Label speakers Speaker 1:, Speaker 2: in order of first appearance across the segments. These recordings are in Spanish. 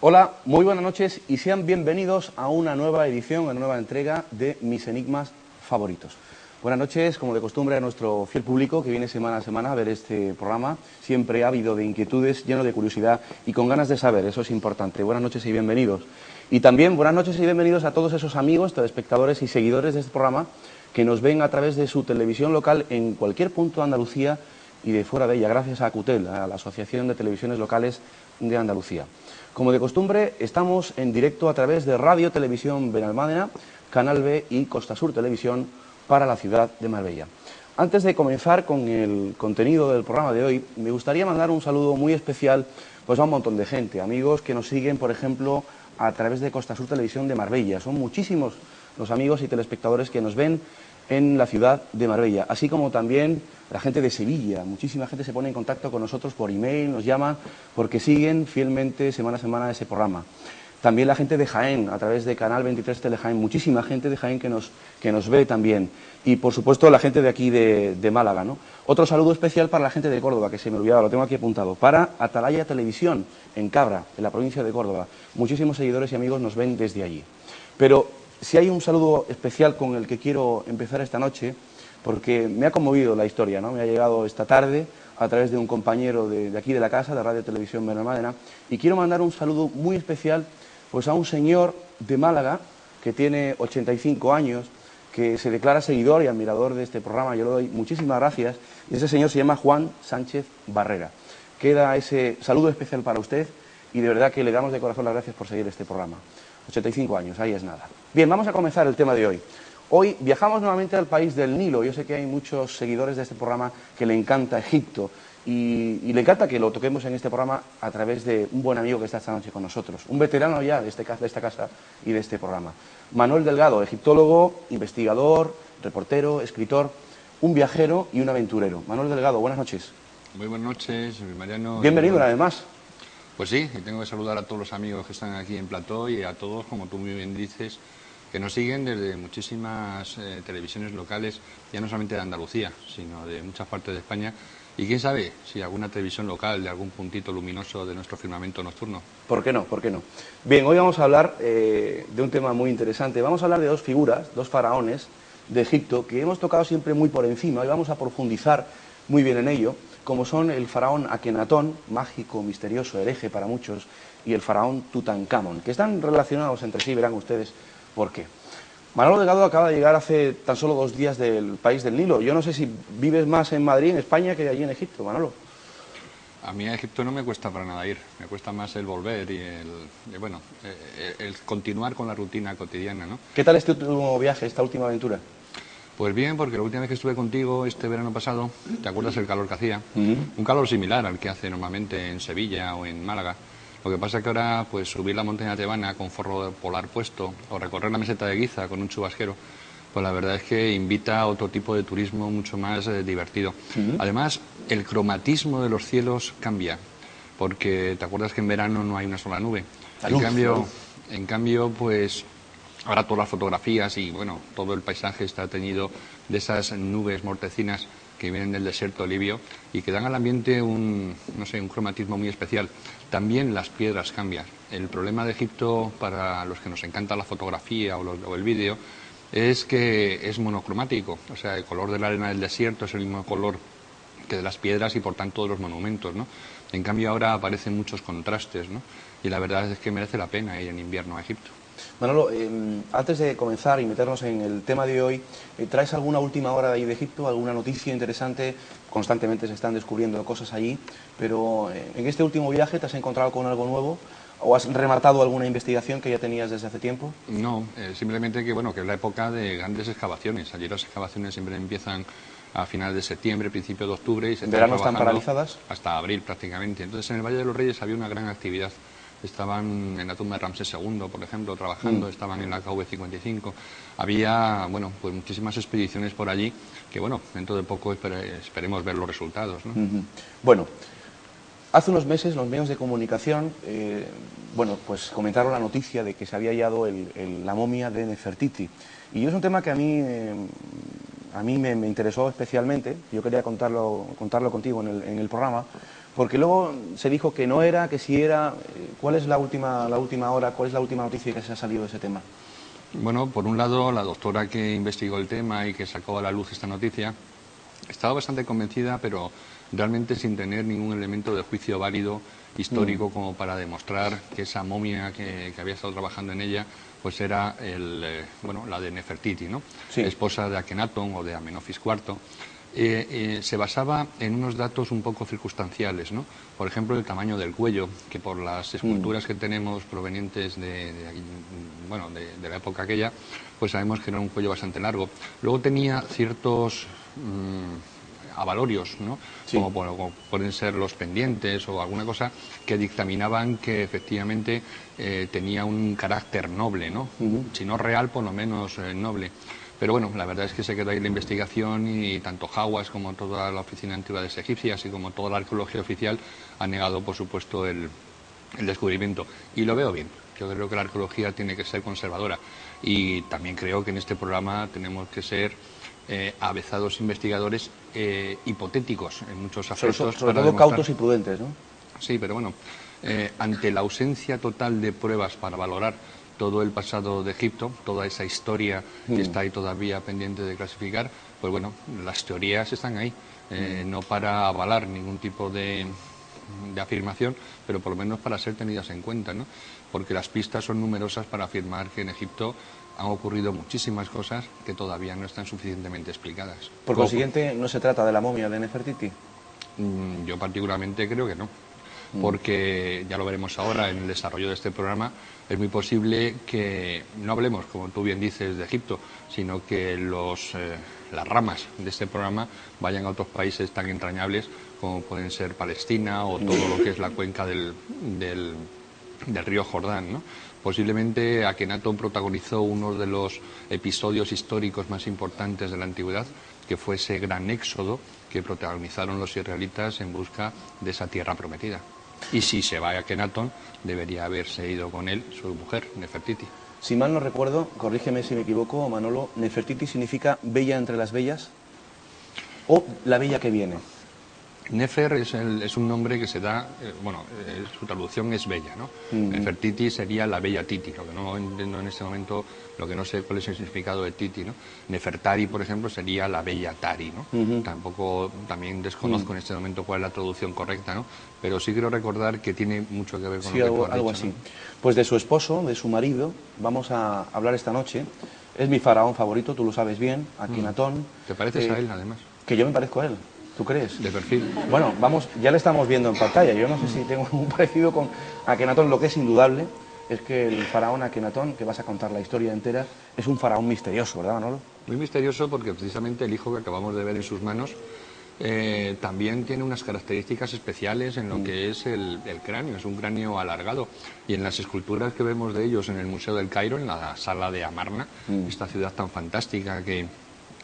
Speaker 1: Hola, muy buenas noches y sean bienvenidos a una nueva edición, a una nueva entrega de Mis Enigmas Favoritos. Buenas noches, como de costumbre, a nuestro fiel público que viene semana a semana a ver este programa, siempre ávido de inquietudes, lleno de curiosidad y con ganas de saber, eso es importante. Buenas noches y bienvenidos. Y también buenas noches y bienvenidos a todos esos amigos, telespectadores y seguidores de este programa que nos ven a través de su televisión local en cualquier punto de Andalucía y de fuera de ella, gracias a ACUTEL, a la Asociación de Televisiones Locales de Andalucía. Como de costumbre, estamos en directo a través de Radio Televisión Benalmádena, Canal B y Costa Sur Televisión para la ciudad de Marbella. Antes de comenzar con el contenido del programa de hoy, me gustaría mandar un saludo muy especial pues, a un montón de gente, amigos que nos siguen, por ejemplo, a través de Costa Sur Televisión de Marbella. Son muchísimos los amigos y telespectadores que nos ven en la ciudad de Marbella, así como también la gente de Sevilla. Muchísima gente se pone en contacto con nosotros por email, nos llama porque siguen fielmente semana a semana ese programa. También la gente de Jaén, a través de Canal 23 Telejaén, muchísima gente de Jaén que nos ve también. Y, por supuesto, la gente de aquí de Málaga, ¿no? Otro saludo especial para la gente de Córdoba, que se me olvidaba, lo tengo aquí apuntado, para Atalaya Televisión, en Cabra, en la provincia de Córdoba. Muchísimos seguidores y amigos nos ven desde allí. Pero si hay un saludo especial con el que quiero empezar esta noche, porque me ha conmovido la historia, ¿no? Me ha llegado esta tarde a través de un compañero de aquí de la casa, de Radio Televisión Benalmádena, y quiero mandar un saludo muy especial pues a un señor de Málaga que tiene 85 años, que se declara seguidor y admirador de este programa. Yo le doy muchísimas gracias, y ese señor se llama Juan Sánchez Barrera. Queda ese saludo especial para usted y de verdad que le damos de corazón las gracias por seguir este programa. 85 años, ahí es nada. Bien, vamos a comenzar el tema de hoy. Hoy viajamos nuevamente al país del Nilo. Yo sé que hay muchos seguidores de este programa que le encanta Egipto y le encanta que lo toquemos en este programa a través de un buen amigo que está esta noche con nosotros, un veterano ya de esta casa y de este programa. Manuel Delgado, egiptólogo, investigador, reportero, escritor, un viajero y un aventurero. Manuel Delgado, buenas noches.
Speaker 2: Muy buenas noches, Mariano.
Speaker 1: Bienvenido una vez más.
Speaker 2: Pues sí, y tengo que saludar a todos los amigos que están aquí en plató y a todos, como tú muy bien dices, que nos siguen desde muchísimas televisiones locales, ya no solamente de Andalucía, sino de muchas partes de España. Y quién sabe si alguna televisión local de algún puntito luminoso de nuestro firmamento nocturno.
Speaker 1: ¿Por qué no? ¿Por qué no? Bien, hoy vamos a hablar de un tema muy interesante. Vamos a hablar de dos figuras, dos faraones de Egipto, que hemos tocado siempre muy por encima y vamos a profundizar muy bien en ello, como son el faraón Akenatón, mágico, misterioso, hereje para muchos, y el faraón Tutankamón, que están relacionados entre sí, verán ustedes por qué. Manolo Delgado acaba de llegar hace tan solo 2 días del país del Nilo. Yo no sé si vives más en Madrid, en España, que allí en Egipto, Manolo.
Speaker 2: A mí a Egipto no me cuesta para nada ir, me cuesta más el volver y el continuar con la rutina cotidiana, ¿no?
Speaker 1: ¿Qué tal este último viaje, esta última aventura?
Speaker 2: Pues bien, porque la última vez que estuve contigo este verano pasado, ¿te acuerdas el calor que hacía? Un calor similar al que hace normalmente en Sevilla o en Málaga. Lo que pasa es que ahora, pues subir la montaña tebana con forro polar puesto o recorrer la meseta de Guiza con un chubasquero, pues la verdad es que invita a otro tipo de turismo mucho más divertido. Además, el cromatismo de los cielos cambia, porque te acuerdas que en verano no hay una sola nube. En cambio, pues ahora todas las fotografías y bueno, todo el paisaje está teñido de esas nubes mortecinas que vienen del desierto libio y que dan al ambiente un cromatismo muy especial. También las piedras cambian. El problema de Egipto, para los que nos encanta la fotografía o el vídeo, es que es monocromático. O sea, el color de la arena del desierto es el mismo color que de las piedras y por tanto de los monumentos, ¿no? En cambio ahora aparecen muchos contrastes, ¿no? Y la verdad es que merece la pena ir en invierno a Egipto.
Speaker 1: Manolo, antes de comenzar y meternos en el tema de hoy, ¿traes alguna última hora de ahí de Egipto, alguna noticia interesante? Constantemente se están descubriendo cosas allí, pero en este último viaje ¿te has encontrado con algo nuevo? ¿O has rematado alguna investigación que ya tenías desde hace tiempo?
Speaker 2: No, simplemente que bueno, que es la época de grandes excavaciones. Allí las excavaciones siempre empiezan a finales de septiembre, principio de octubre y se
Speaker 1: ¿En verano están paralizadas?
Speaker 2: Hasta abril prácticamente. Entonces en el Valle de los Reyes había una gran actividad. Estaban en la tumba de Ramsés II, por ejemplo, trabajando, estaban en la KV-55. Había, bueno, pues muchísimas expediciones por allí que, bueno, dentro de poco esperemos ver los resultados, ¿no?
Speaker 1: Bueno, hace unos meses los medios de comunicación, bueno, pues comentaron la noticia de que se había hallado la momia de Nefertiti. Y es un tema que a mí me interesó especialmente. Yo quería contarlo contigo en el programa, Porque luego se dijo que no era, que sí era. ¿Cuál es la última hora, cuál es la última noticia que se ha salido de ese tema?
Speaker 2: Bueno, por un lado, la doctora que investigó el tema y que sacó a la luz esta noticia estaba bastante convencida, pero realmente sin tener ningún elemento de juicio válido, histórico, como para demostrar que esa momia que había estado trabajando en ella pues era la de Nefertiti, ¿no?
Speaker 1: Sí.
Speaker 2: Esposa de Akenatón o de Amenofis IV. Se basaba en unos datos un poco circunstanciales, ¿no? Por ejemplo, el tamaño del cuello, que por las esculturas que tenemos provenientes de la época aquella, pues sabemos que era un cuello bastante largo. Luego tenía ciertos avalorios, ¿no?
Speaker 1: Sí.
Speaker 2: Como pueden ser los pendientes o alguna cosa que dictaminaban que efectivamente tenía un carácter noble, ¿no? Si no real, por lo menos noble. Pero bueno, la verdad es que se quedó ahí la investigación y tanto Hawass como toda la Oficina de Antigüedades Egipcias, así como toda la arqueología oficial, ha negado, por supuesto, el descubrimiento. Y lo veo bien. Yo creo que la arqueología tiene que ser conservadora. Y también creo que en este programa tenemos que ser avezados investigadores hipotéticos en muchos aspectos.
Speaker 1: Sobre todo cautos y prudentes, ¿no?
Speaker 2: Sí, pero bueno, ante la ausencia total de pruebas para valorar todo el pasado de Egipto, toda esa historia que está ahí todavía pendiente de clasificar, pues bueno, las teorías están ahí, no para avalar ningún tipo de afirmación, pero por lo menos para ser tenidas en cuenta, ¿no? Porque las pistas son numerosas para afirmar que en Egipto han ocurrido muchísimas cosas que todavía no están suficientemente explicadas.
Speaker 1: Por consiguiente, ¿no se trata de la momia de Nefertiti?
Speaker 2: Yo particularmente creo que no, porque ya lo veremos ahora en el desarrollo de este programa, es muy posible que no hablemos, como tú bien dices, de Egipto, sino que las ramas de este programa vayan a otros países tan entrañables como pueden ser Palestina o todo lo que es la cuenca del río Jordán, ¿no? Posiblemente Akenatón protagonizó uno de los episodios históricos más importantes de la antigüedad, que fue ese gran éxodo que protagonizaron los israelitas en busca de esa tierra prometida. Y si se va a Akenatón, debería haberse ido con él su mujer, Nefertiti.
Speaker 1: Si mal no recuerdo, corrígeme si me equivoco, Manolo, Nefertiti significa bella entre las bellas o la bella que viene.
Speaker 2: Nefer es un nombre que se da, su traducción es bella, ¿no? Nefertiti sería la bella Titi, lo que no entiendo en este momento, lo que no sé cuál es el significado de Titi, ¿no? Nefertari, por ejemplo, sería la bella Tari, ¿no? También desconozco en este momento cuál es la traducción correcta, ¿no? Pero sí quiero recordar que tiene mucho que ver con lo que tú has
Speaker 1: algo
Speaker 2: dicho,
Speaker 1: así.
Speaker 2: ¿no?
Speaker 1: Pues de su esposo, de su marido, vamos a hablar esta noche. Es mi faraón favorito, tú lo sabes bien, Akenatón.
Speaker 2: ¿Te pareces a él, además?
Speaker 1: Que yo me parezco a él. ¿Tú crees?
Speaker 2: De perfil.
Speaker 1: Bueno, ya le estamos viendo en pantalla. Yo no sé si tengo un parecido con Akenatón. Lo que es indudable es que el faraón Akenatón, que vas a contar la historia entera, es un faraón misterioso, ¿verdad, Manolo?
Speaker 2: Muy misterioso porque precisamente el hijo que acabamos de ver en sus manos también tiene unas características especiales en lo que es el cráneo. Es un cráneo alargado. Y en las esculturas que vemos de ellos en el Museo del Cairo, en la sala de Amarna, esta ciudad tan fantástica que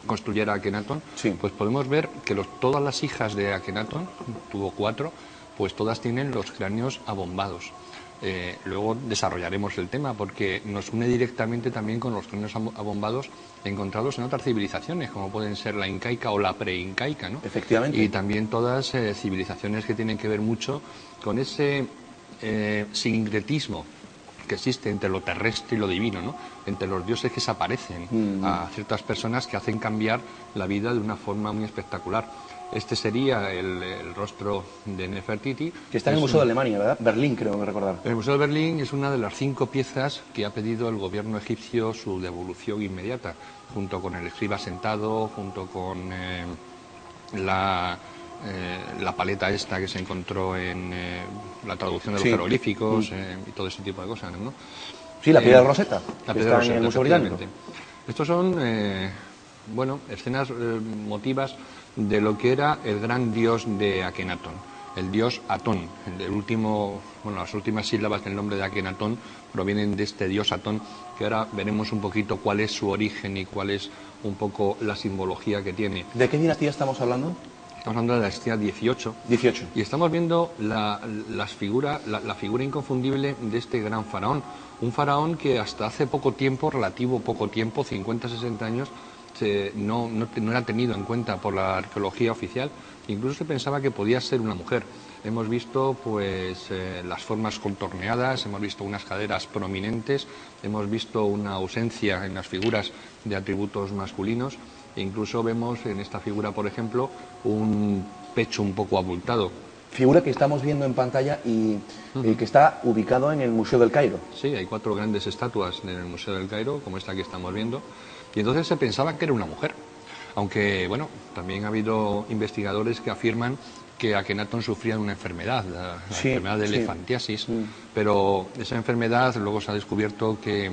Speaker 2: construyera Akenatón,
Speaker 1: sí,
Speaker 2: pues podemos ver que todas las hijas de Akenatón, tuvo 4, pues todas tienen los cráneos abombados. Luego desarrollaremos el tema porque nos une directamente también con los cráneos abombados encontrados en otras civilizaciones, como pueden ser la incaica o la preincaica, ¿no?
Speaker 1: Efectivamente.
Speaker 2: Y también todas civilizaciones que tienen que ver mucho con ese sincretismo que existe entre lo terrestre y lo divino, ¿no? Entre los dioses que se aparecen a ciertas personas que hacen cambiar la vida de una forma muy espectacular. Este sería el rostro de Nefertiti.
Speaker 1: Que está en el Museo de Alemania, ¿verdad? Berlín, creo recordar.
Speaker 2: El Museo de Berlín es una de las 5 piezas que ha pedido el gobierno egipcio su devolución inmediata, junto con el escriba sentado, junto con la paleta esta que se encontró en la traducción de los jeroglíficos y todo ese tipo de cosas, ¿no?
Speaker 1: Sí, la piedra de Rosetta,
Speaker 2: la
Speaker 1: que
Speaker 2: piedra
Speaker 1: está en el Museo Británico.
Speaker 2: Estos son, escenas motivas de lo que era el gran dios de Akenatón, el dios Atón. Las últimas sílabas del nombre de Akenatón provienen de este dios Atón, que ahora veremos un poquito cuál es su origen y cuál es un poco la simbología que tiene.
Speaker 1: ¿De qué dinastía estamos hablando?
Speaker 2: Estamos hablando de la dinastía 18. Y estamos viendo la figura inconfundible de este gran faraón. Un faraón que hasta hace poco tiempo, 50, 60 años, no era tenido en cuenta por la arqueología oficial. Incluso se pensaba que podía ser una mujer. hemos visto pues las formas contorneadas, hemos visto unas caderas prominentes, hemos visto una ausencia en las figuras de atributos masculinos e incluso vemos en esta figura, por ejemplo, un pecho un poco abultado.
Speaker 1: Figura que estamos viendo en pantalla y que está ubicado en el Museo del Cairo.
Speaker 2: Sí, hay 4 grandes estatuas en el Museo del Cairo, como esta que estamos viendo, y entonces se pensaba que era una mujer. Aunque, bueno, también ha habido investigadores que afirman que Akenatón sufría de una enfermedad, la enfermedad de elefantiasis, pero esa enfermedad luego se ha descubierto que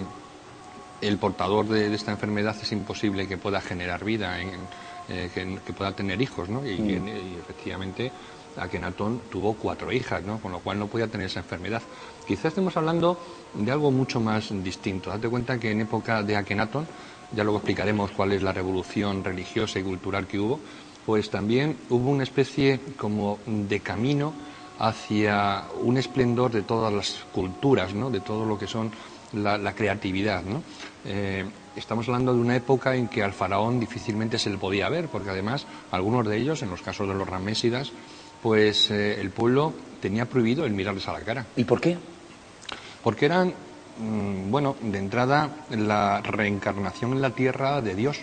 Speaker 2: el portador de esta enfermedad es imposible que pueda generar vida, que pueda tener hijos, ¿no? Y efectivamente Akenatón tuvo 4 hijas, ¿no? Con lo cual no podía tener esa enfermedad. Quizás estemos hablando de algo mucho más distinto. Date cuenta que en época de Akenatón, ya luego explicaremos cuál es la revolución religiosa y cultural que hubo, pues también hubo una especie como de camino hacia un esplendor de todas las culturas, ¿no? De todo lo que son la creatividad, ¿no? Estamos hablando de una época en que al faraón difícilmente se le podía ver, porque además algunos de ellos, en los casos de los ramsésidas, pues el pueblo tenía prohibido el mirarles a la cara.
Speaker 1: ¿Y por qué?
Speaker 2: Porque eran, bueno, de entrada la reencarnación en la tierra de Dios.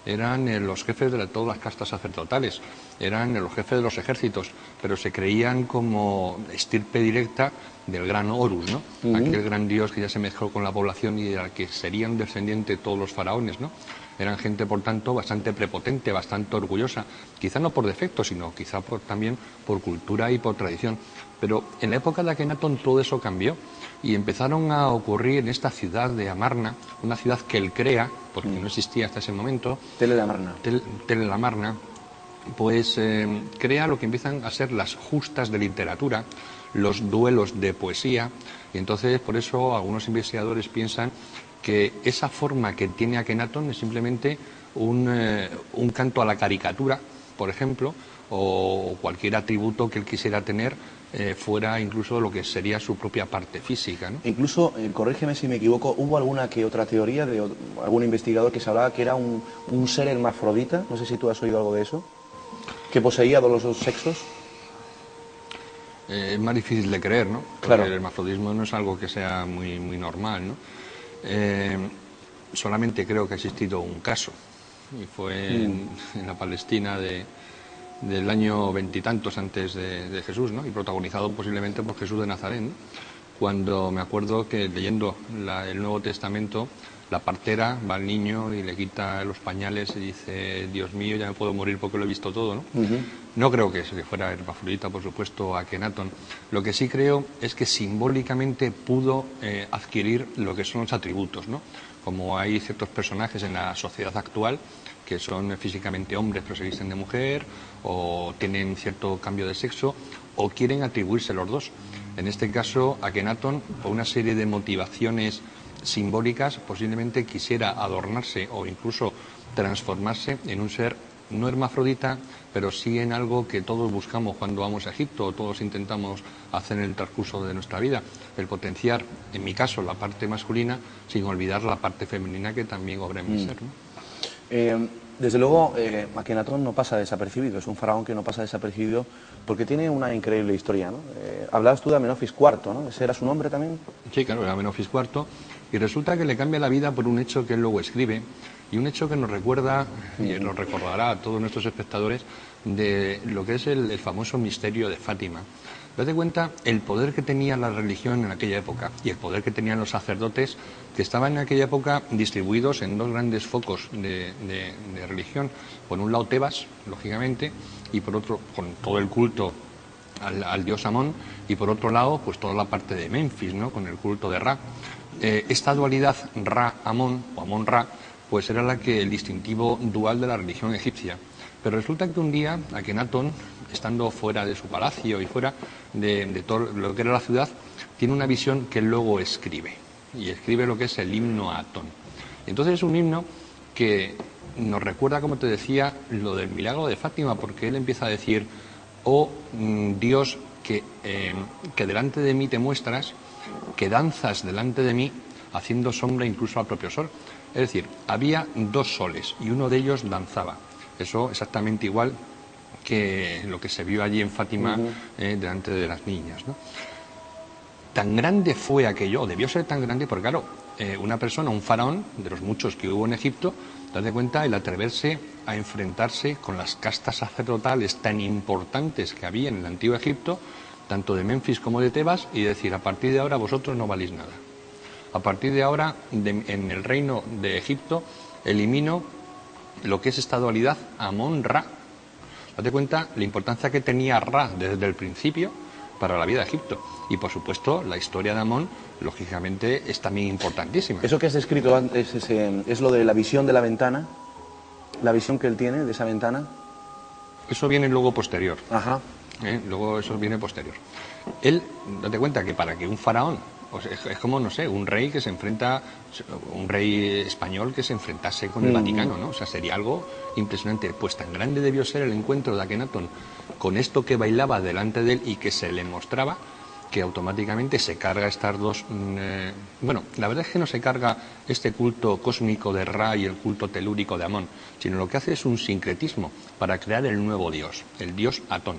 Speaker 2: Eran los jefes de todas las castas sacerdotales, eran los jefes de los ejércitos, pero se creían como estirpe directa del gran Horus, ¿no? Aquel gran dios que ya se mezcló con la población y de la que serían descendientes todos los faraones, ¿no? Eran gente, por tanto, bastante prepotente, bastante orgullosa, quizá no por defecto, sino quizá también por cultura y por tradición. Pero en la época de Akenatón todo eso cambió y empezaron a ocurrir en esta ciudad de Amarna, una ciudad que él crea, porque no existía hasta ese momento.
Speaker 1: Tell el Amarna.
Speaker 2: Tell el Amarna, pues crea lo que empiezan a ser las justas de literatura, los duelos de poesía, y entonces por eso algunos investigadores piensan que esa forma que tiene Akenatón es simplemente un canto a la caricatura, por ejemplo, o cualquier atributo que él quisiera tener fuera incluso lo que sería su propia parte física, ¿no?
Speaker 1: Incluso, corrígeme si me equivoco, hubo alguna que otra teoría de algún investigador que se hablaba que era un ser hermafrodita, no sé si tú has oído algo de eso, que poseía los dos sexos.
Speaker 2: Es más difícil de creer, ¿no? Porque claro, el hermafrodismo no es algo que sea muy normal, ¿no? Solamente creo que ha existido un caso, y fue en la Palestina del año 20 y tantos antes de Jesús, ¿no? Y protagonizado posiblemente por Jesús de Nazaret, ¿no? Cuando me acuerdo que leyendo el Nuevo Testamento, la partera va al niño y le quita los pañales y dice: Dios mío, ya me puedo morir porque lo he visto todo, ¿no? No creo que fuera hermafrodita, por supuesto, Akenatón. Lo que sí creo es que simbólicamente pudo adquirir lo que son los atributos, ¿no? Como hay ciertos personajes en la sociedad actual que son físicamente hombres pero se visten de mujer, o tienen cierto cambio de sexo, o quieren atribuirse los dos. En este caso, Akenatón, por una serie de motivaciones simbólicas, posiblemente quisiera adornarse o incluso transformarse en un ser no hermafrodita, pero sí en algo que todos buscamos cuando vamos a Egipto, o todos intentamos hacer en el transcurso de nuestra vida, el potenciar, en mi caso, la parte masculina, sin olvidar la parte femenina que también obra en mi ser, ¿no?
Speaker 1: Desde luego, Akenatón no pasa desapercibido, es un faraón que no pasa desapercibido porque tiene una increíble historia, ¿no? Hablabas tú de Amenofis IV, ¿no? ¿Ese era su nombre también?
Speaker 2: Sí, claro, era Amenofis IV, y resulta que le cambia la vida por un hecho que él luego escribe, y un hecho que nos recuerda, y nos recordará a todos nuestros espectadores, de lo que es el famoso misterio de Fátima. Date cuenta el poder que tenía la religión en aquella época y el poder que tenían los sacerdotes, que estaban en aquella época distribuidos en dos grandes focos de religión. Por un lado Tebas, lógicamente, y por otro con todo el culto al dios Amón, y por otro lado pues toda la parte de Menfis, ¿no? Con el culto de Ra. Esta dualidad Ra-Amón o Amón-Ra pues era el distintivo dual de la religión egipcia. Pero resulta que un día Akenatón, estando fuera de su palacio y fuera de todo lo que era la ciudad, tiene una visión que luego escribe. Y escribe lo que es el himno a Atón. Entonces es un himno que nos recuerda, como te decía, lo del milagro de Fátima, porque él empieza a decir: oh Dios, que delante de mí te muestras, que danzas delante de mí, haciendo sombra incluso al propio sol. Es decir, había dos soles y uno de ellos danzaba. Eso exactamente igual que lo que se vio allí en Fátima delante de las niñas, ¿no? Tan grande fue aquello, debió ser tan grande, porque claro, una persona, un faraón, de los muchos que hubo en Egipto, date cuenta el atreverse a enfrentarse con las castas sacerdotales tan importantes que había en el antiguo Egipto, tanto de Menfis como de Tebas, y decir, a partir de ahora vosotros no valís nada. A partir de ahora, en el reino de Egipto, elimino lo que es esta dualidad Amón-Ra. Date cuenta la importancia que tenía Ra desde el principio para la vida de Egipto. Y por supuesto, la historia de Amón, lógicamente, es también importantísima.
Speaker 1: Eso que has descrito antes es lo de la visión de la ventana, la visión que él tiene de esa ventana.
Speaker 2: Eso viene luego posterior.
Speaker 1: Ajá.
Speaker 2: Luego eso viene posterior. Él, date cuenta que para que un faraón, es como, no sé, un rey que se enfrenta, un rey español que se enfrentase con el Vaticano, ¿no? O sea, sería algo impresionante. Pues tan grande debió ser el encuentro de Akenatón con esto que bailaba delante de él y que se le mostraba, que automáticamente se carga estas dos... bueno, la verdad es que no se carga este culto cósmico de Ra y el culto telúrico de Amón, sino lo que hace es un sincretismo para crear el nuevo dios, el dios Atón.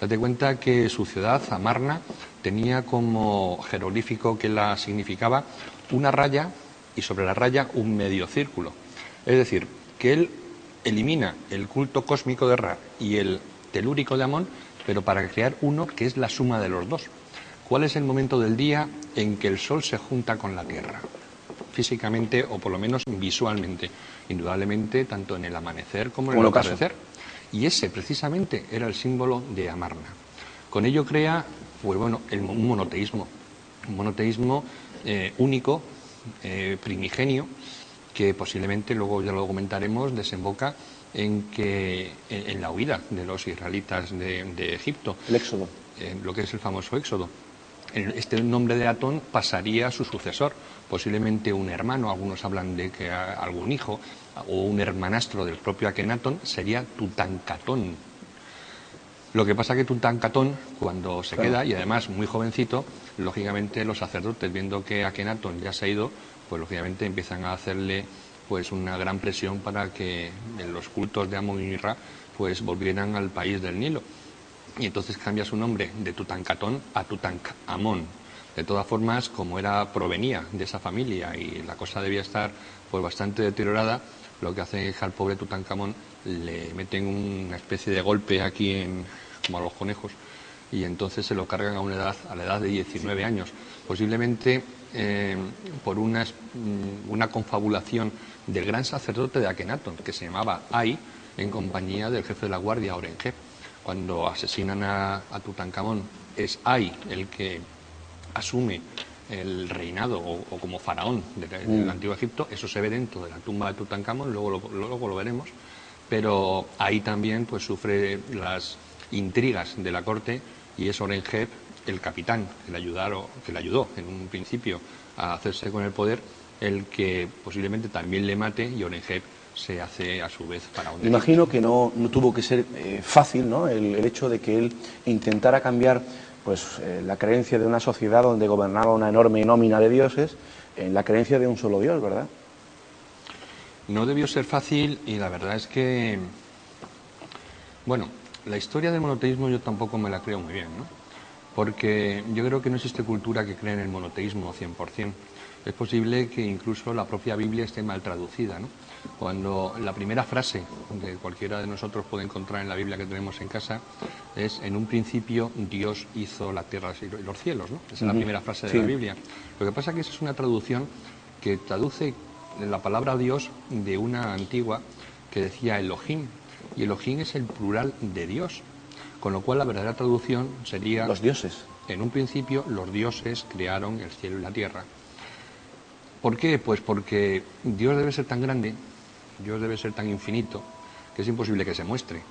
Speaker 2: Date cuenta que su ciudad, Amarna, tenía como jeroglífico que la significaba una raya y sobre la raya un medio círculo. Es decir, que él elimina el culto cósmico de Ra y el telúrico de Amón, pero para crear uno que es la suma de los dos. ¿Cuál es el momento del día en que el sol se junta con la tierra? Físicamente o por lo menos visualmente. Indudablemente, tanto en el amanecer como en el atardecer. Y ese precisamente era el símbolo de Amarna. Con ello crea, pues bueno, un monoteísmo. Un monoteísmo único, primigenio, que posiblemente, luego ya lo comentaremos, desemboca en la huida de los israelitas de Egipto.
Speaker 1: El éxodo.
Speaker 2: Lo que es el famoso éxodo. Este nombre de Atón pasaría a su sucesor, posiblemente un hermano, algunos hablan de que algún hijo, o un hermanastro del propio Akenatón, sería Tutankamón. Lo que pasa que Tutankamón, cuando se queda, y además muy jovencito, lógicamente los sacerdotes, viendo que Akenatón ya se ha ido, pues lógicamente empiezan a hacerle pues una gran presión para que en los cultos de Amón y Ra pues volvieran al país del Nilo. Y entonces cambia su nombre de Tutankamón a Tutankamón. De todas formas, como provenía de esa familia y la cosa debía estar pues bastante deteriorada, lo que hace es que al pobre Tutankamón le meten una especie de golpe aquí como a los conejos, y entonces se lo cargan a la edad de 19 años. Posiblemente por una confabulación del gran sacerdote de Akenatón, que se llamaba Ay, en compañía del jefe de la guardia, Orenjeb. Cuando asesinan a Tutankamón, es Ay el que asume el reinado o como faraón del antiguo Egipto. Eso se ve dentro de la tumba de Tutankamón, luego lo veremos, pero ahí también pues sufre las intrigas de la corte, y es Orenjeb, el capitán que le ayudó en un principio a hacerse con el poder, el que posiblemente también le mate, y Orenjeb se hace a su vez faraón.
Speaker 1: Imagino que no tuvo que ser fácil, ¿no? El hecho de que él intentara cambiar pues la creencia de una sociedad donde gobernaba una enorme nómina de dioses en la creencia de un solo dios, ¿verdad?
Speaker 2: No debió ser fácil, y la verdad es que, bueno, la historia del monoteísmo yo tampoco me la creo muy bien, ¿no? Porque yo creo que no existe cultura que cree en el monoteísmo 100%. Es posible que incluso la propia Biblia esté mal traducida, ¿no? Cuando la primera frase que cualquiera de nosotros puede encontrar en la Biblia que tenemos en casa es: en un principio Dios hizo la tierra y los cielos, ¿no? Esa es la primera frase de la Biblia. Lo que pasa es que esa es una traducción que traduce la palabra Dios de una antigua que decía Elohim, y Elohim es el plural de Dios, con lo cual la verdadera traducción sería:
Speaker 1: los dioses.
Speaker 2: En un principio los dioses crearon el cielo y la tierra. ¿Por qué? Pues porque Dios debe ser tan grande, Dios debe ser tan infinito, que es imposible que se muestre.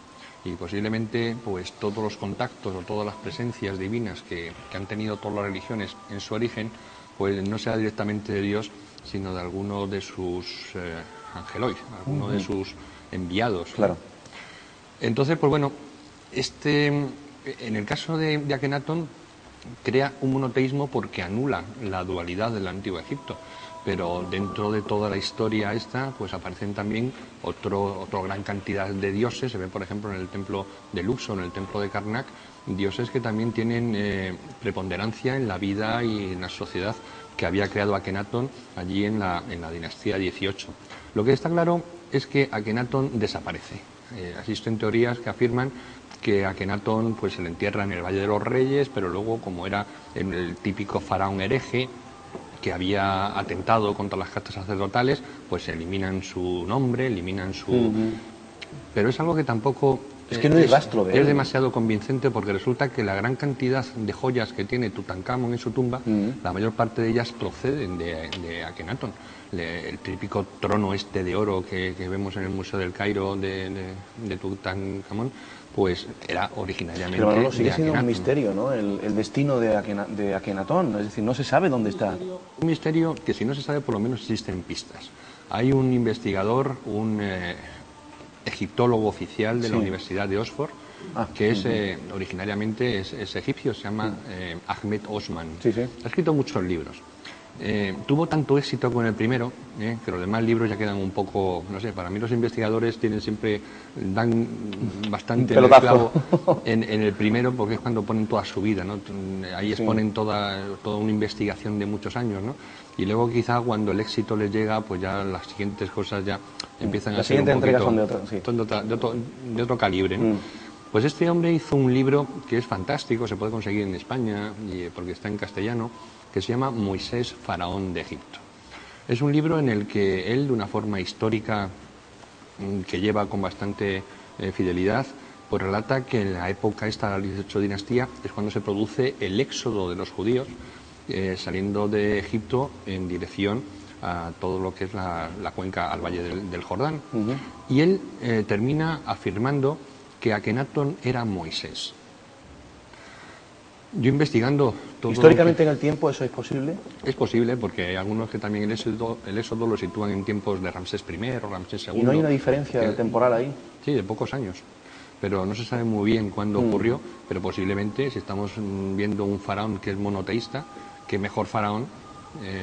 Speaker 2: Y posiblemente pues todos los contactos o todas las presencias divinas que han tenido todas las religiones en su origen, pues no sea directamente de Dios, sino de alguno de sus angelois, alguno de sus enviados.
Speaker 1: Claro.
Speaker 2: Entonces, pues bueno, en el caso de Akenatón, crea un monoteísmo porque anula la dualidad del antiguo Egipto. Pero dentro de toda la historia esta, pues aparecen también otra gran cantidad de dioses. Se ve, por ejemplo, en el templo de Luxor, en el templo de Karnak, dioses que también tienen preponderancia en la vida y en la sociedad que había creado Akenatón allí en la dinastía 18. Lo que está claro es que Akenatón desaparece. Existen teorías que afirman que Akenatón pues, se le entierra en el Valle de los Reyes, pero luego, como era el típico faraón hereje, que había atentado contra las castas sacerdotales, pues eliminan su nombre, eliminan su... Pero es algo que tampoco...
Speaker 1: Es que no hay rastro de él.
Speaker 2: Es demasiado convincente porque resulta que la gran cantidad de joyas que tiene Tutankamón en su tumba, la mayor parte de ellas proceden de Akenatón. El típico trono este de oro que vemos en el Museo del Cairo de Tutankamón, pues era originariamente.
Speaker 1: Pero Manolo, sigue siendo un misterio, ¿no? El destino de Akenatón, es decir, no se sabe dónde está.
Speaker 2: Un misterio que, si no se sabe, por lo menos existen pistas. Hay un investigador, un egiptólogo oficial de la Universidad de Oxford, que es originariamente es egipcio, se llama Ahmed Osman. Ha escrito muchos libros. Tuvo tanto éxito con el primero, que los demás libros ya quedan un poco, no sé, para mí los investigadores dan bastante en el clavo en el primero, porque es cuando ponen toda su vida, ¿no? Ahí exponen toda una investigación de muchos años, ¿no? Y luego quizá cuando el éxito les llega, pues ya las siguientes cosas ya empiezan a ser un poquito de otro calibre, ¿no? Pues este hombre hizo un libro que es fantástico, se puede conseguir en España, porque está en castellano, que se llama Moisés, faraón de Egipto. Es un libro en el que él, de una forma histórica que lleva con bastante fidelidad, pues relata que en la época esta de la 18 dinastía es cuando se produce el éxodo de los judíos saliendo de Egipto en dirección a todo lo que es la cuenca al valle del Jordán. Y él termina afirmando que Akenatón era Moisés. Yo investigando todo...
Speaker 1: ¿Históricamente en el tiempo eso es posible?
Speaker 2: Es posible, porque hay algunos que también el éxodo lo sitúan en tiempos de Ramsés I o Ramsés II.
Speaker 1: ¿Y no hay una diferencia temporal ahí?
Speaker 2: Sí, de pocos años. Pero no se sabe muy bien cuándo ocurrió, pero posiblemente, si estamos viendo un faraón que es monoteísta, qué mejor faraón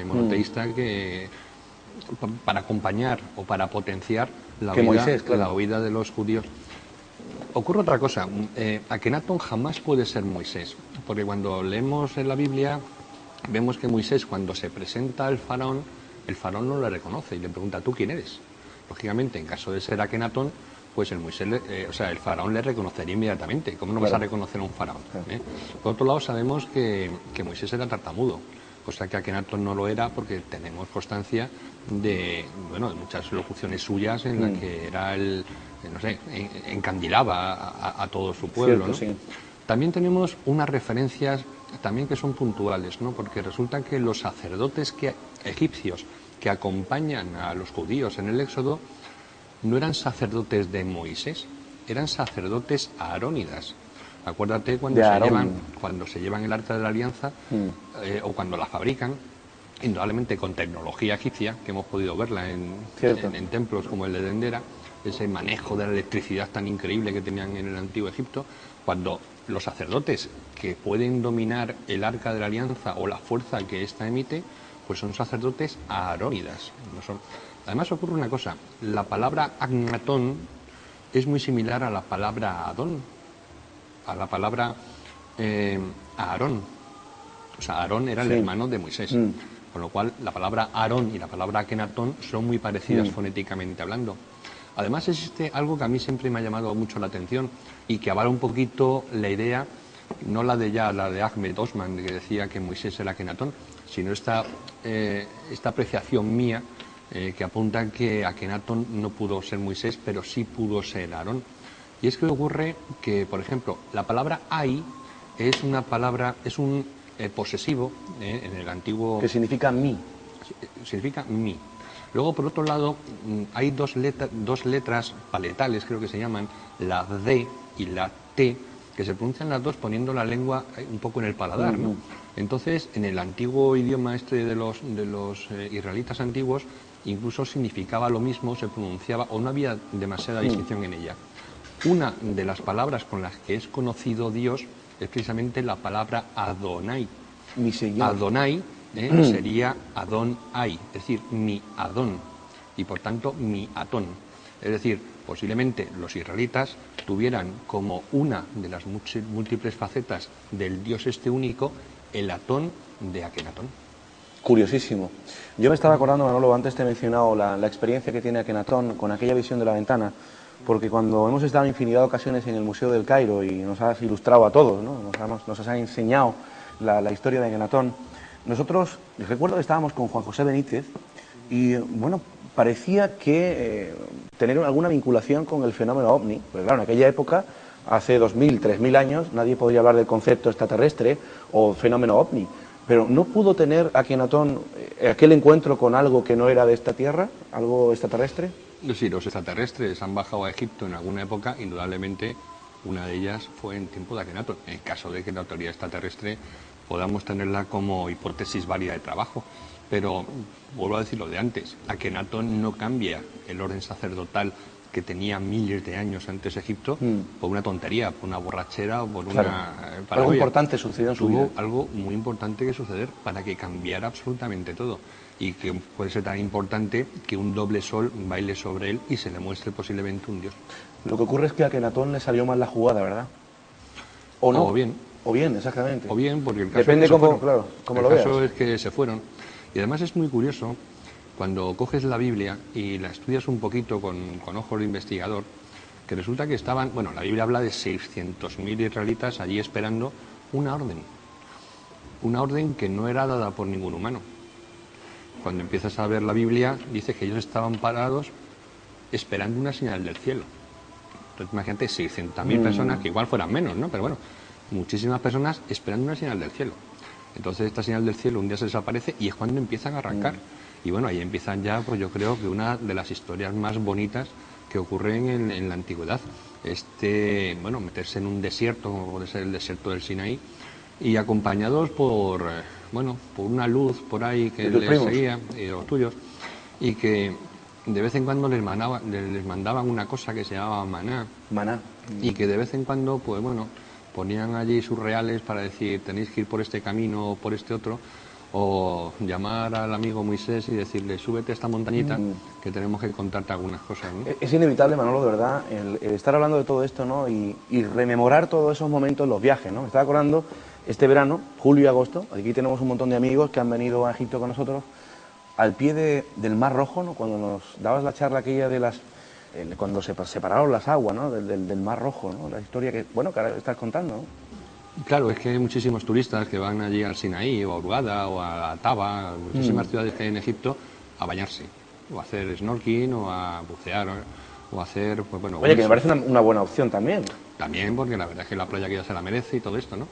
Speaker 2: monoteísta que para acompañar o para potenciar la vida de los judíos. Ocurre otra cosa, Akenatón jamás puede ser Moisés, porque cuando leemos en la Biblia vemos que Moisés, cuando se presenta al faraón, el faraón no le reconoce y le pregunta: ¿tú quién eres? Lógicamente, en caso de ser Akenatón, pues el faraón le reconocería inmediatamente. ¿Cómo no vas a reconocer a un faraón? Por otro lado, sabemos que Moisés era tartamudo, cosa que Akenatón no lo era, porque tenemos constancia de muchas locuciones suyas en las que era encandilaba a todo su pueblo.
Speaker 1: Cierto,
Speaker 2: ¿no? También tenemos unas referencias también que son puntuales, ¿no? Porque resulta que los sacerdotes egipcios que acompañan a los judíos en el Éxodo no eran sacerdotes de Moisés, eran sacerdotes aarónidas. Acuérdate cuando se llevan el Arca de la Alianza o cuando la fabrican, indudablemente con tecnología egipcia, que hemos podido verla en templos como el de Dendera, ese manejo de la electricidad tan increíble que tenían en el antiguo Egipto, cuando los sacerdotes que pueden dominar el Arca de la Alianza o la fuerza que ésta emite, pues son sacerdotes aarónidas. Además ocurre una cosa, la palabra Agnatón es muy similar a la palabra Adón, a la palabra Aarón. O sea, Aarón era el hermano de Moisés. Con lo cual, la palabra Aarón y la palabra Akenatón son muy parecidas fonéticamente hablando. Además, existe algo que a mí siempre me ha llamado mucho la atención y que avala un poquito la idea, no la de Ahmed Osman, que decía que Moisés era Akenatón, sino esta apreciación mía que apunta que Akenatón no pudo ser Moisés, pero sí pudo ser Aarón. Y es que ocurre que, por ejemplo, la palabra Ai es una palabra, es un posesivo en el antiguo...
Speaker 1: Que significa mí.
Speaker 2: Significa mí. Luego, por otro lado, hay dos letras paletales, creo que se llaman, la D y la T, que se pronuncian las dos poniendo la lengua un poco en el paladar, ¿no? Entonces, en el antiguo idioma de los israelitas antiguos, incluso significaba lo mismo, se pronunciaba, o no había demasiada distinción en ella. Una de las palabras con las que es conocido Dios es precisamente la palabra Adonai.
Speaker 1: Mi Señor.
Speaker 2: Adonai sería Adon-Ai, es decir, mi Adón, y por tanto mi Atón. Es decir, posiblemente los israelitas tuvieran como una de las múltiples facetas del Dios este único, el Atón de Akenatón.
Speaker 1: Curiosísimo. Yo me estaba acordando, Manolo, antes te he mencionado la experiencia que tiene Akenatón con aquella visión de la ventana, porque cuando hemos estado en infinidad de ocasiones en el Museo del Cairo y nos has ilustrado a todos, ¿no? nos has enseñado la historia de Akenatón, nosotros, recuerdo que estábamos con Juan José Benítez y, bueno, parecía que tener alguna vinculación con el fenómeno ovni, pues claro, en aquella época, hace 2000, 3000 años, nadie podría hablar del concepto extraterrestre o fenómeno ovni, pero ¿no pudo tener Akenatón aquel encuentro con algo que no era de esta tierra, algo extraterrestre?
Speaker 2: Si los extraterrestres han bajado a Egipto en alguna época, indudablemente una de ellas fue en tiempo de Akenatón. En caso de que la teoría extraterrestre podamos tenerla como hipótesis válida de trabajo. Pero vuelvo a decir lo de antes, Akenatón no cambia el orden sacerdotal que tenía miles de años antes Egipto por una tontería, por una borrachera o por una paranoia.
Speaker 1: Algo importante sucedió en su vida.
Speaker 2: Algo muy importante que suceder para que cambiara absolutamente todo. Y que puede ser tan importante que un doble sol baile sobre él y se le muestre posiblemente un dios.
Speaker 1: Lo que ocurre es que a Akenatón le salió mal la jugada, ¿verdad? ¿O no?
Speaker 2: O bien.
Speaker 1: O bien, exactamente.
Speaker 2: O bien, porque el caso
Speaker 1: depende
Speaker 2: es que
Speaker 1: cómo, claro, cómo lo
Speaker 2: el
Speaker 1: veas.
Speaker 2: caso es que se fueron. Y además es muy curioso, cuando coges la Biblia y la estudias un poquito con ojos de investigador, que resulta que estaban, bueno, la Biblia habla de 600.000 israelitas allí esperando una orden que no era dada por ningún humano. Cuando empiezas a ver la Biblia, dice que ellos estaban parados esperando una señal del cielo. Entonces, imagínate, 600.000 personas, que igual fueran menos, ¿no? Pero bueno, muchísimas personas esperando una señal del cielo. Entonces, esta señal del cielo un día se desaparece y es cuando empiezan a arrancar. Y bueno, ahí empiezan ya, pues yo creo que una de las historias más bonitas que ocurren en la antigüedad. Bueno, meterse en un desierto, como puede ser el desierto del Sinaí, y acompañados por una luz por ahí que les seguía, y de los tuyos, y que de vez en cuando les mandaban una cosa que se llamaba maná. Y que de vez en cuando, pues bueno, ponían allí sus reales para decir, tenéis que ir por este camino o por este otro, o llamar al amigo Moisés y decirle, súbete a esta montañita que tenemos que contarte algunas cosas, ¿no?
Speaker 1: Es inevitable, Manolo, de verdad, el estar hablando de todo esto, ¿no? Y rememorar todos esos momentos, los viajes, ¿no? Me estaba acordando este verano, julio y agosto, aquí tenemos un montón de amigos que han venido a Egipto con nosotros, al pie del Mar Rojo, ¿no? Cuando nos dabas la charla aquella de cuando se separaron las aguas, ¿no? del Mar Rojo, ¿no? La historia que ahora estás contando, ¿no?
Speaker 2: Claro, es que hay muchísimos turistas que van allí al Sinaí o a Hurghada o a Taba, muchísimas ciudades que hay en Egipto, a bañarse, o a hacer snorkeling, o a bucear, o a hacer, pues bueno...
Speaker 1: Oye, que me parece una buena opción también.
Speaker 2: También, porque la verdad es que la playa que ya se la merece y todo esto, ¿no?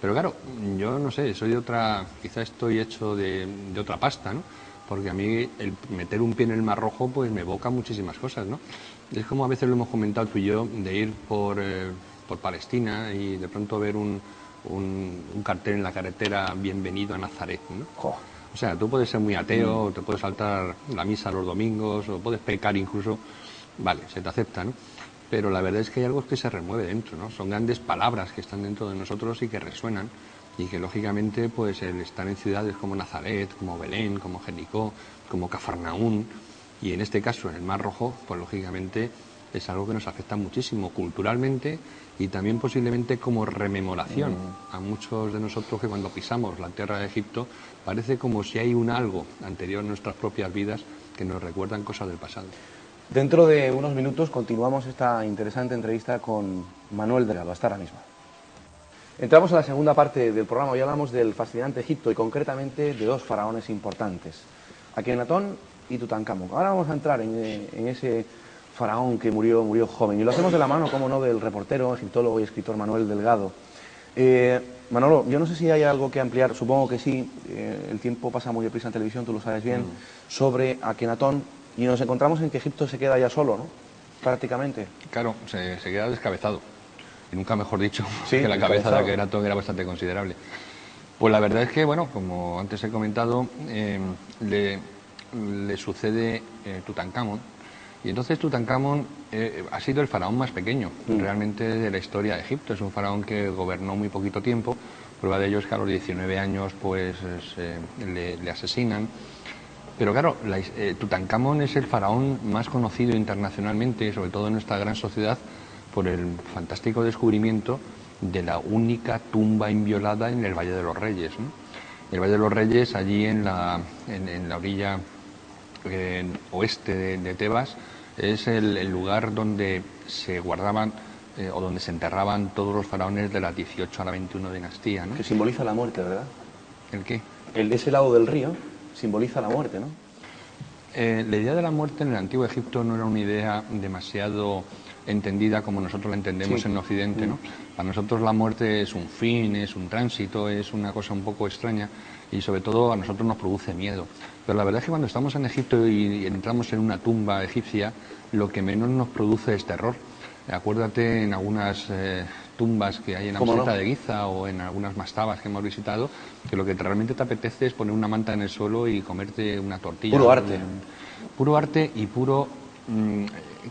Speaker 2: Pero claro, yo no sé, soy de otra... Quizá estoy hecho de otra pasta, ¿no? Porque a mí el meter un pie en el Mar Rojo pues me evoca muchísimas cosas, ¿no? Es como a veces lo hemos comentado tú y yo, de ir por Palestina y de pronto ver un cartel en la carretera, bienvenido a Nazaret, ¿no? O sea, tú puedes ser muy ateo, te puedes saltar la misa los domingos, o puedes pecar incluso, vale, se te acepta, ¿no? Pero la verdad es que hay algo que se remueve dentro, ¿no? Son grandes palabras que están dentro de nosotros y que resuenan, y que lógicamente pues el estar en ciudades como Nazaret, como Belén, como Jericó, como Cafarnaún, y en este caso en el Mar Rojo, pues lógicamente es algo que nos afecta muchísimo culturalmente y también posiblemente como rememoración a muchos de nosotros que cuando pisamos la tierra de Egipto parece como si hay un algo anterior en nuestras propias vidas que nos recuerdan cosas del pasado.
Speaker 1: Dentro de unos minutos continuamos esta interesante entrevista con Manuel Delgado, hasta ahora mismo. Entramos en la segunda parte del programa. Hoy hablamos del fascinante Egipto y concretamente de dos faraones importantes, Akenatón y Tutankamón. Ahora vamos a entrar en ese faraón que murió joven y lo hacemos de la mano, como no, del reportero, egiptólogo y escritor Manuel Delgado. Manolo, yo no sé si hay algo que ampliar, supongo que sí, el tiempo pasa muy deprisa en televisión, tú lo sabes bien, sobre Akenatón, y nos encontramos en que Egipto se queda ya solo, ¿no? Prácticamente.
Speaker 2: Claro, se queda descabezado. Y nunca mejor dicho,
Speaker 1: sí,
Speaker 2: que la cabeza de Akenatón era bastante considerable. Pues la verdad es que, bueno, como antes he comentado, le sucede Tutankamón, Y entonces Tutankamón ha sido el faraón más pequeño realmente de la historia de Egipto. Es un faraón que gobernó muy poquito tiempo. Prueba de ello es que a los 19 años pues le asesinan. Pero claro, Tutankamón es el faraón más conocido internacionalmente, sobre todo en nuestra gran sociedad, por el fantástico descubrimiento de la única tumba inviolada en el Valle de los Reyes, ¿no? El Valle de los Reyes, allí en la orilla oeste de Tebas, es el lugar donde se guardaban o donde se enterraban todos los faraones de la 18 a la 21 dinastía, ¿no?
Speaker 1: Que simboliza la muerte, ¿verdad?
Speaker 2: ¿El qué?
Speaker 1: El de ese lado del río simboliza la muerte, ¿no?
Speaker 2: La idea de la muerte en el Antiguo Egipto no era una idea demasiado entendida como nosotros la entendemos en Occidente, ¿no? Para nosotros la muerte es un fin, es un tránsito, es una cosa un poco extraña y sobre todo a nosotros nos produce miedo. Pero la verdad es que cuando estamos en Egipto y entramos en una tumba egipcia, lo que menos nos produce es terror. Acuérdate en algunas tumbas que hay en la meseta de Giza o en algunas mastabas que hemos visitado, que lo que realmente te apetece es poner una manta en el suelo y comerte una tortilla.
Speaker 1: Puro arte.
Speaker 2: Puro arte y puro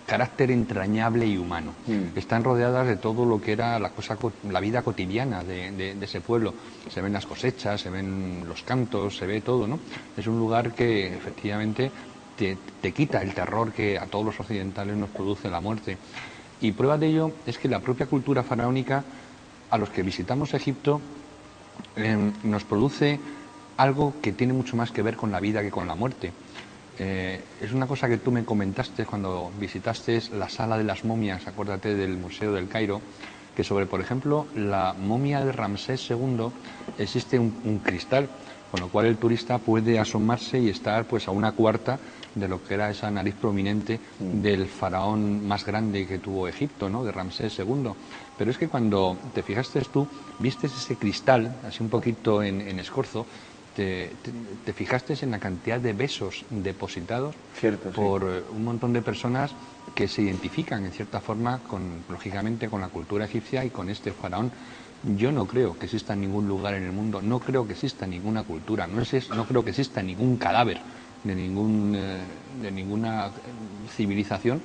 Speaker 2: carácter entrañable y humano. Están rodeadas de todo lo que era la vida cotidiana de ese pueblo. Se ven las cosechas, se ven los cantos, se ve todo, ¿no? Es un lugar que efectivamente te quita el terror que a todos los occidentales nos produce la muerte. Y prueba de ello es que la propia cultura faraónica, a los que visitamos Egipto, nos produce algo que tiene mucho más que ver con la vida que con la muerte. Es una cosa que tú me comentaste cuando visitaste la sala de las momias, acuérdate del Museo del Cairo, que sobre, por ejemplo, la momia de Ramsés II existe un cristal, con lo cual el turista puede asomarse y estar pues a una cuarta de lo que era esa nariz prominente del faraón más grande que tuvo Egipto, ¿no? De Ramsés II. Pero es que cuando te fijaste tú, viste ese cristal, así un poquito en escorzo, te fijaste en la cantidad de besos depositados por un montón de personas que se identifican en cierta forma lógicamente con la cultura egipcia y con este faraón. Yo no creo que exista ningún lugar en el mundo, no creo que exista ninguna cultura, no creo que exista ningún cadáver de ninguna civilización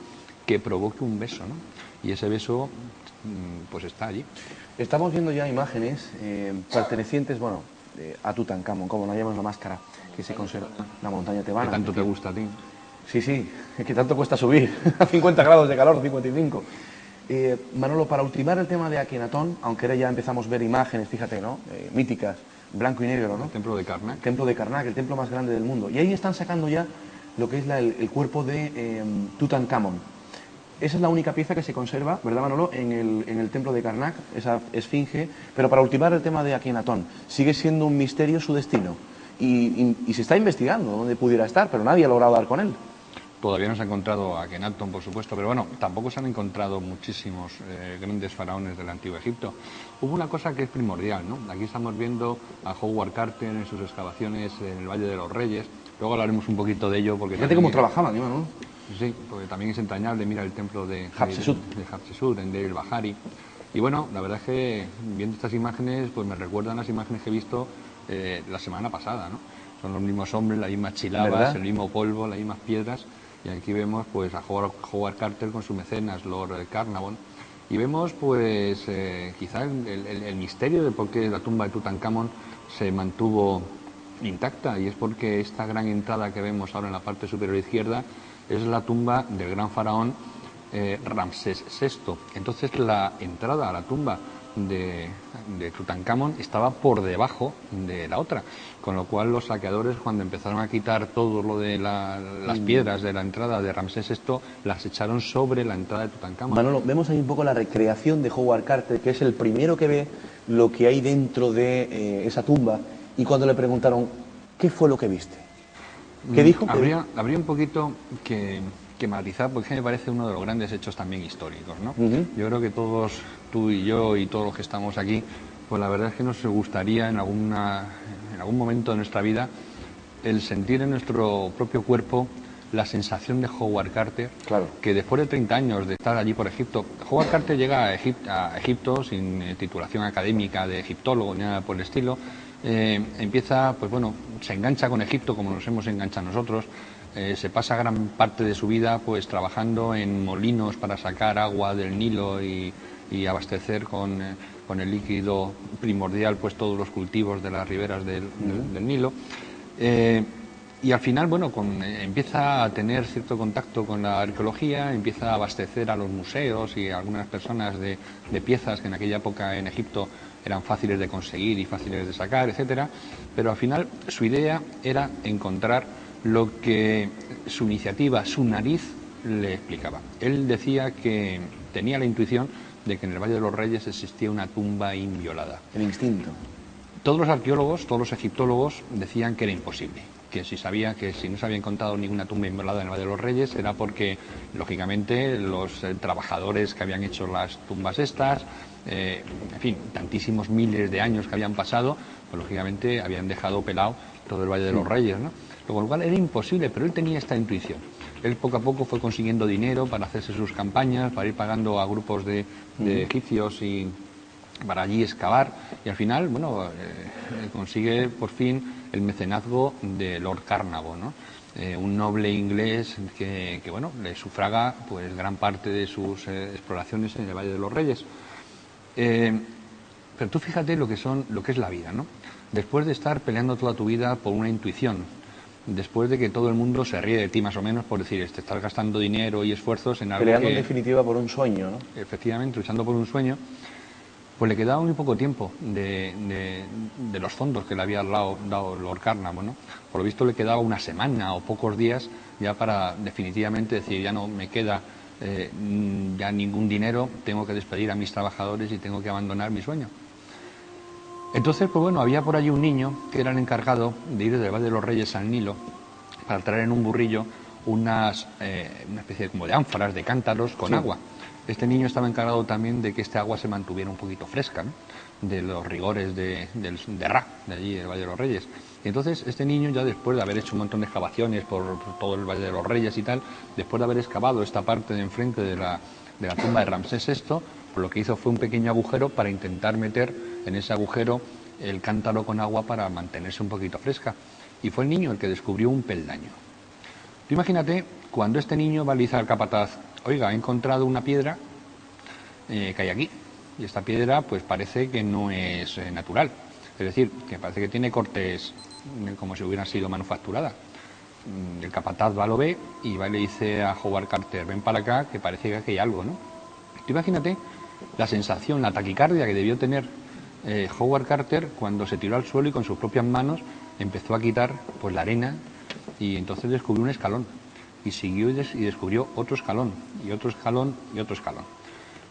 Speaker 2: que provoque un beso, ¿no? Y ese beso pues está allí.
Speaker 1: Estamos viendo ya imágenes pertenecientes, bueno, a Tutankamón, como no llevamos la máscara que se conserva en la montaña tebana.
Speaker 2: ¿Qué tanto te gusta a ti?
Speaker 1: Sí, es que tanto cuesta subir a 50 grados de calor, 55. Manolo, para ultimar el tema de Akenatón, aunque ahora ya empezamos a ver imágenes, fíjate, ¿no? Míticas, blanco y negro, ¿no?
Speaker 2: El templo de Karnak.
Speaker 1: El templo de Karnak, el templo más grande del mundo. Y ahí están sacando ya lo que es el cuerpo de Tutankamón. Esa es la única pieza que se conserva, ¿verdad, Manolo?, en el templo de Karnak, esa esfinge. Pero para ultimar el tema de Akenatón, sigue siendo un misterio su destino. Y se está investigando dónde pudiera estar, pero nadie ha logrado dar con él.
Speaker 2: Todavía no se ha encontrado a Akenatón, por supuesto, pero bueno, tampoco se han encontrado muchísimos grandes faraones del Antiguo Egipto. Hubo una cosa que es primordial, ¿no? Aquí estamos viendo a Howard Carter en sus excavaciones en el Valle de los Reyes. Luego hablaremos un poquito de ello porque...
Speaker 1: Fíjate cómo trabajaban, ¿no?
Speaker 2: Sí, porque también es entrañable. Mira el templo de
Speaker 1: Hatshepsut,
Speaker 2: en Deir el-Bahari. Y bueno, la verdad es que viendo estas imágenes, pues me recuerdan las imágenes que he visto la semana pasada, ¿no? Son los mismos hombres, las mismas chilabas, el mismo polvo, las mismas piedras. Y aquí vemos pues a Howard Carter con su mecenas, Lord Carnarvon. Y vemos pues quizá el misterio de por qué la tumba de Tutankamón se mantuvo intacta. Y es porque esta gran entrada que vemos ahora en la parte superior izquierda es la tumba del gran faraón Ramsés VI. Entonces la entrada a la tumba de Tutankamón estaba por debajo de la otra, con lo cual los saqueadores, cuando empezaron a quitar todo lo de las piedras de la entrada de Ramsés VI, las echaron sobre la entrada de Tutankamón.
Speaker 1: Manolo, vemos ahí un poco la recreación de Howard Carter, que es el primero que ve lo que hay dentro de esa tumba, y cuando le preguntaron ¿qué fue lo que viste? ¿Qué dijo?
Speaker 2: Habría un poquito que matizar, porque me parece uno de los grandes hechos también históricos, ¿no? Yo creo que todos, tú y yo y todos los que estamos aquí, pues la verdad es que nos gustaría en algún momento de nuestra vida el sentir en nuestro propio cuerpo la sensación de Howard Carter, que después de 30 años de estar allí por Egipto, Howard Carter llega a Egipto sin titulación académica de egiptólogo ni nada por el estilo. Empieza, pues bueno, se engancha con Egipto como nos hemos enganchado nosotros. se pasa gran parte de su vida pues trabajando en molinos para sacar agua del Nilo y abastecer con el líquido primordial pues todos los cultivos de las riberas del Nilo. Y al final, bueno, empieza a tener cierto contacto con la arqueología, empieza a abastecer a los museos y a algunas personas de piezas que en aquella época en Egipto eran fáciles de conseguir y fáciles de sacar, etcétera. Pero al final su idea era encontrar lo que su iniciativa, su nariz, le explicaba. Él decía que tenía la intuición de que en el Valle de los Reyes existía una tumba inviolada.
Speaker 1: El instinto.
Speaker 2: Todos los arqueólogos, todos los egiptólogos decían que era imposible, que si no se había encontrado ninguna tumba inviolada en el Valle de los Reyes era porque, lógicamente, los trabajadores que habían hecho las tumbas estas, en fin, tantísimos miles de años que habían pasado, pues lógicamente habían dejado pelado todo el Valle de los Reyes, ¿no? Con lo cual era imposible, pero él tenía esta intuición. Él poco a poco fue consiguiendo dinero para hacerse sus campañas, para ir pagando a grupos de egipcios y para allí excavar, y al final, bueno, consigue por fin el mecenazgo de Lord Carnarvon, ¿no? Un noble inglés que bueno, le sufraga pues gran parte de sus exploraciones en el Valle de los Reyes. Pero tú fíjate lo que es la vida, ¿no? Después de estar peleando toda tu vida por una intuición, después de que todo el mundo se ríe de ti más o menos por decir, te estás gastando dinero y esfuerzos en algo
Speaker 1: peleando en definitiva por un sueño, ¿no?
Speaker 2: Efectivamente, luchando por un sueño. Pues le quedaba muy poco tiempo de los fondos que le había dado Lord Carnarvon, ¿no? Por lo visto le quedaba una semana o pocos días ya para definitivamente decir, ya no me queda ya ningún dinero, tengo que despedir a mis trabajadores y tengo que abandonar mi sueño. Entonces, pues bueno, había por allí un niño que era el encargado de ir desde el Valle de los Reyes al Nilo para traer en un burrillo una especie como de ánforas, de cántaros con agua. Este niño estaba encargado también de que este agua se mantuviera un poquito fresca, ¿no? De los rigores de Ra, de allí, del Valle de los Reyes. Y entonces este niño, ya después de haber hecho un montón de excavaciones por todo el Valle de los Reyes y tal, después de haber excavado esta parte de enfrente de la tumba de Ramsés VI, pues lo que hizo fue un pequeño agujero para intentar meter en ese agujero el cántaro con agua para mantenerse un poquito fresca. Y fue el niño el que descubrió un peldaño. Tú imagínate cuando este niño va a le dice al capataz, oiga, he encontrado una piedra que hay aquí, y esta piedra pues parece que no es natural, es decir, que parece que tiene cortes como si hubiera sido manufacturada. El capataz va, lo ve y va y le dice a Howard Carter, ven para acá, que parece que aquí hay algo, ¿no? Tú imagínate la sensación, la taquicardia que debió tener Howard Carter cuando se tiró al suelo y con sus propias manos empezó a quitar pues la arena, y entonces descubrió un escalón y siguió y descubrió otro escalón y otro escalón y otro escalón.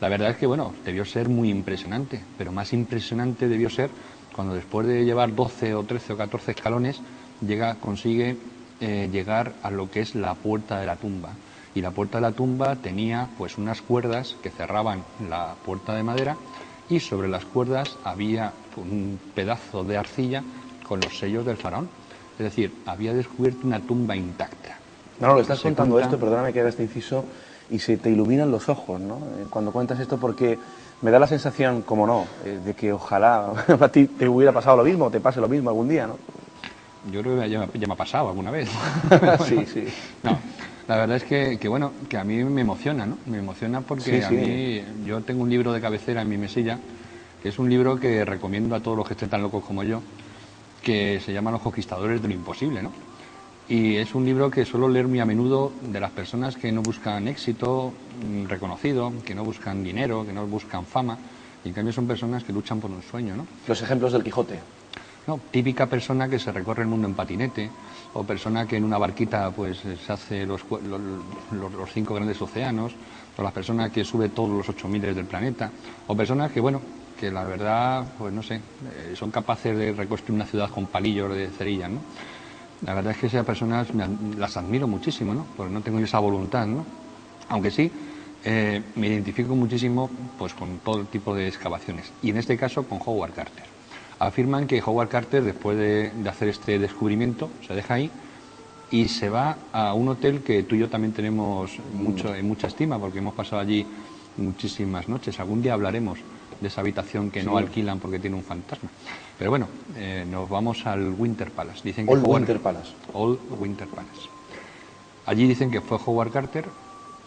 Speaker 2: La verdad es que bueno, debió ser muy impresionante, pero más impresionante debió ser cuando después de llevar 12 o 13 o 14 escalones consigue llegar a lo que es la puerta de la tumba. Y la puerta de la tumba tenía pues unas cuerdas que cerraban la puerta de madera, y sobre las cuerdas había un pedazo de arcilla con los sellos del faraón. Es decir, había descubierto una tumba intacta.
Speaker 1: No, lo estás contando esto, perdóname que haga este inciso, y se te iluminan los ojos, ¿no? Cuando cuentas esto, porque me da la sensación, como no, de que ojalá a ti te hubiera pasado lo mismo, o te pase lo mismo algún día, ¿no?
Speaker 2: Yo creo que ya me ha pasado alguna vez.
Speaker 1: Sí, sí.
Speaker 2: No, la verdad es que bueno, que a mí me emociona, ¿no? Me emociona porque a mí, yo tengo un libro de cabecera en mi mesilla, que es un libro que recomiendo a todos los que estén tan locos como yo, que se llama Los conquistadores de lo imposible, ¿no? Y es un libro que suelo leer muy a menudo de las personas que no buscan éxito reconocido, que no buscan dinero, que no buscan fama, y en cambio son personas que luchan por un sueño, ¿no?
Speaker 1: Los ejemplos del Quijote.
Speaker 2: No, típica persona que se recorre el mundo en patinete, o persona que en una barquita pues se hace los 5 grandes océanos, o la persona que sube todos los 8000 del planeta, o personas que, bueno, que la verdad, pues no sé, son capaces de reconstruir una ciudad con palillos de cerillas, ¿no? La verdad es que esas personas las admiro muchísimo, ¿no? Porque no tengo esa voluntad, ¿no? Aunque sí, me identifico muchísimo pues con todo tipo de excavaciones, y en este caso con Howard Carter. Afirman que Howard Carter, después de hacer este descubrimiento, se deja ahí y se va a un hotel que tú y yo también tenemos en mucha estima, porque hemos pasado allí muchísimas noches. Algún día hablaremos de esa habitación que no alquilan porque tiene un fantasma. Pero bueno, nos vamos al Winter Palace. Dicen que
Speaker 1: Old Winter Palace.
Speaker 2: Old Winter Palace. Allí dicen que fue Howard Carter,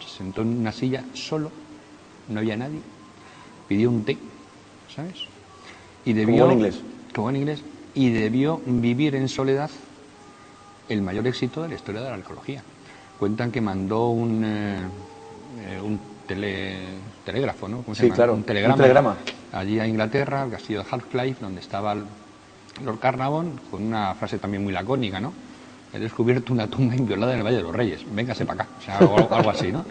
Speaker 2: se sentó en una silla solo, no había nadie, pidió un té, ¿sabes? Y debió,
Speaker 1: como en inglés.
Speaker 2: Como en inglés, y debió vivir en soledad el mayor éxito de la historia de la arqueología. Cuentan que mandó un telégrafo, ¿no? ¿Cómo se llama?
Speaker 1: Claro,
Speaker 2: un telegrama.
Speaker 1: Un telegrama.
Speaker 2: Allí a Inglaterra, al castillo de Halfcliffe, donde estaba Lord Carnarvon, con una frase también muy lacónica, ¿no? He descubierto una tumba inviolada en el Valle de los Reyes, véngase para acá, o sea, algo así, ¿no?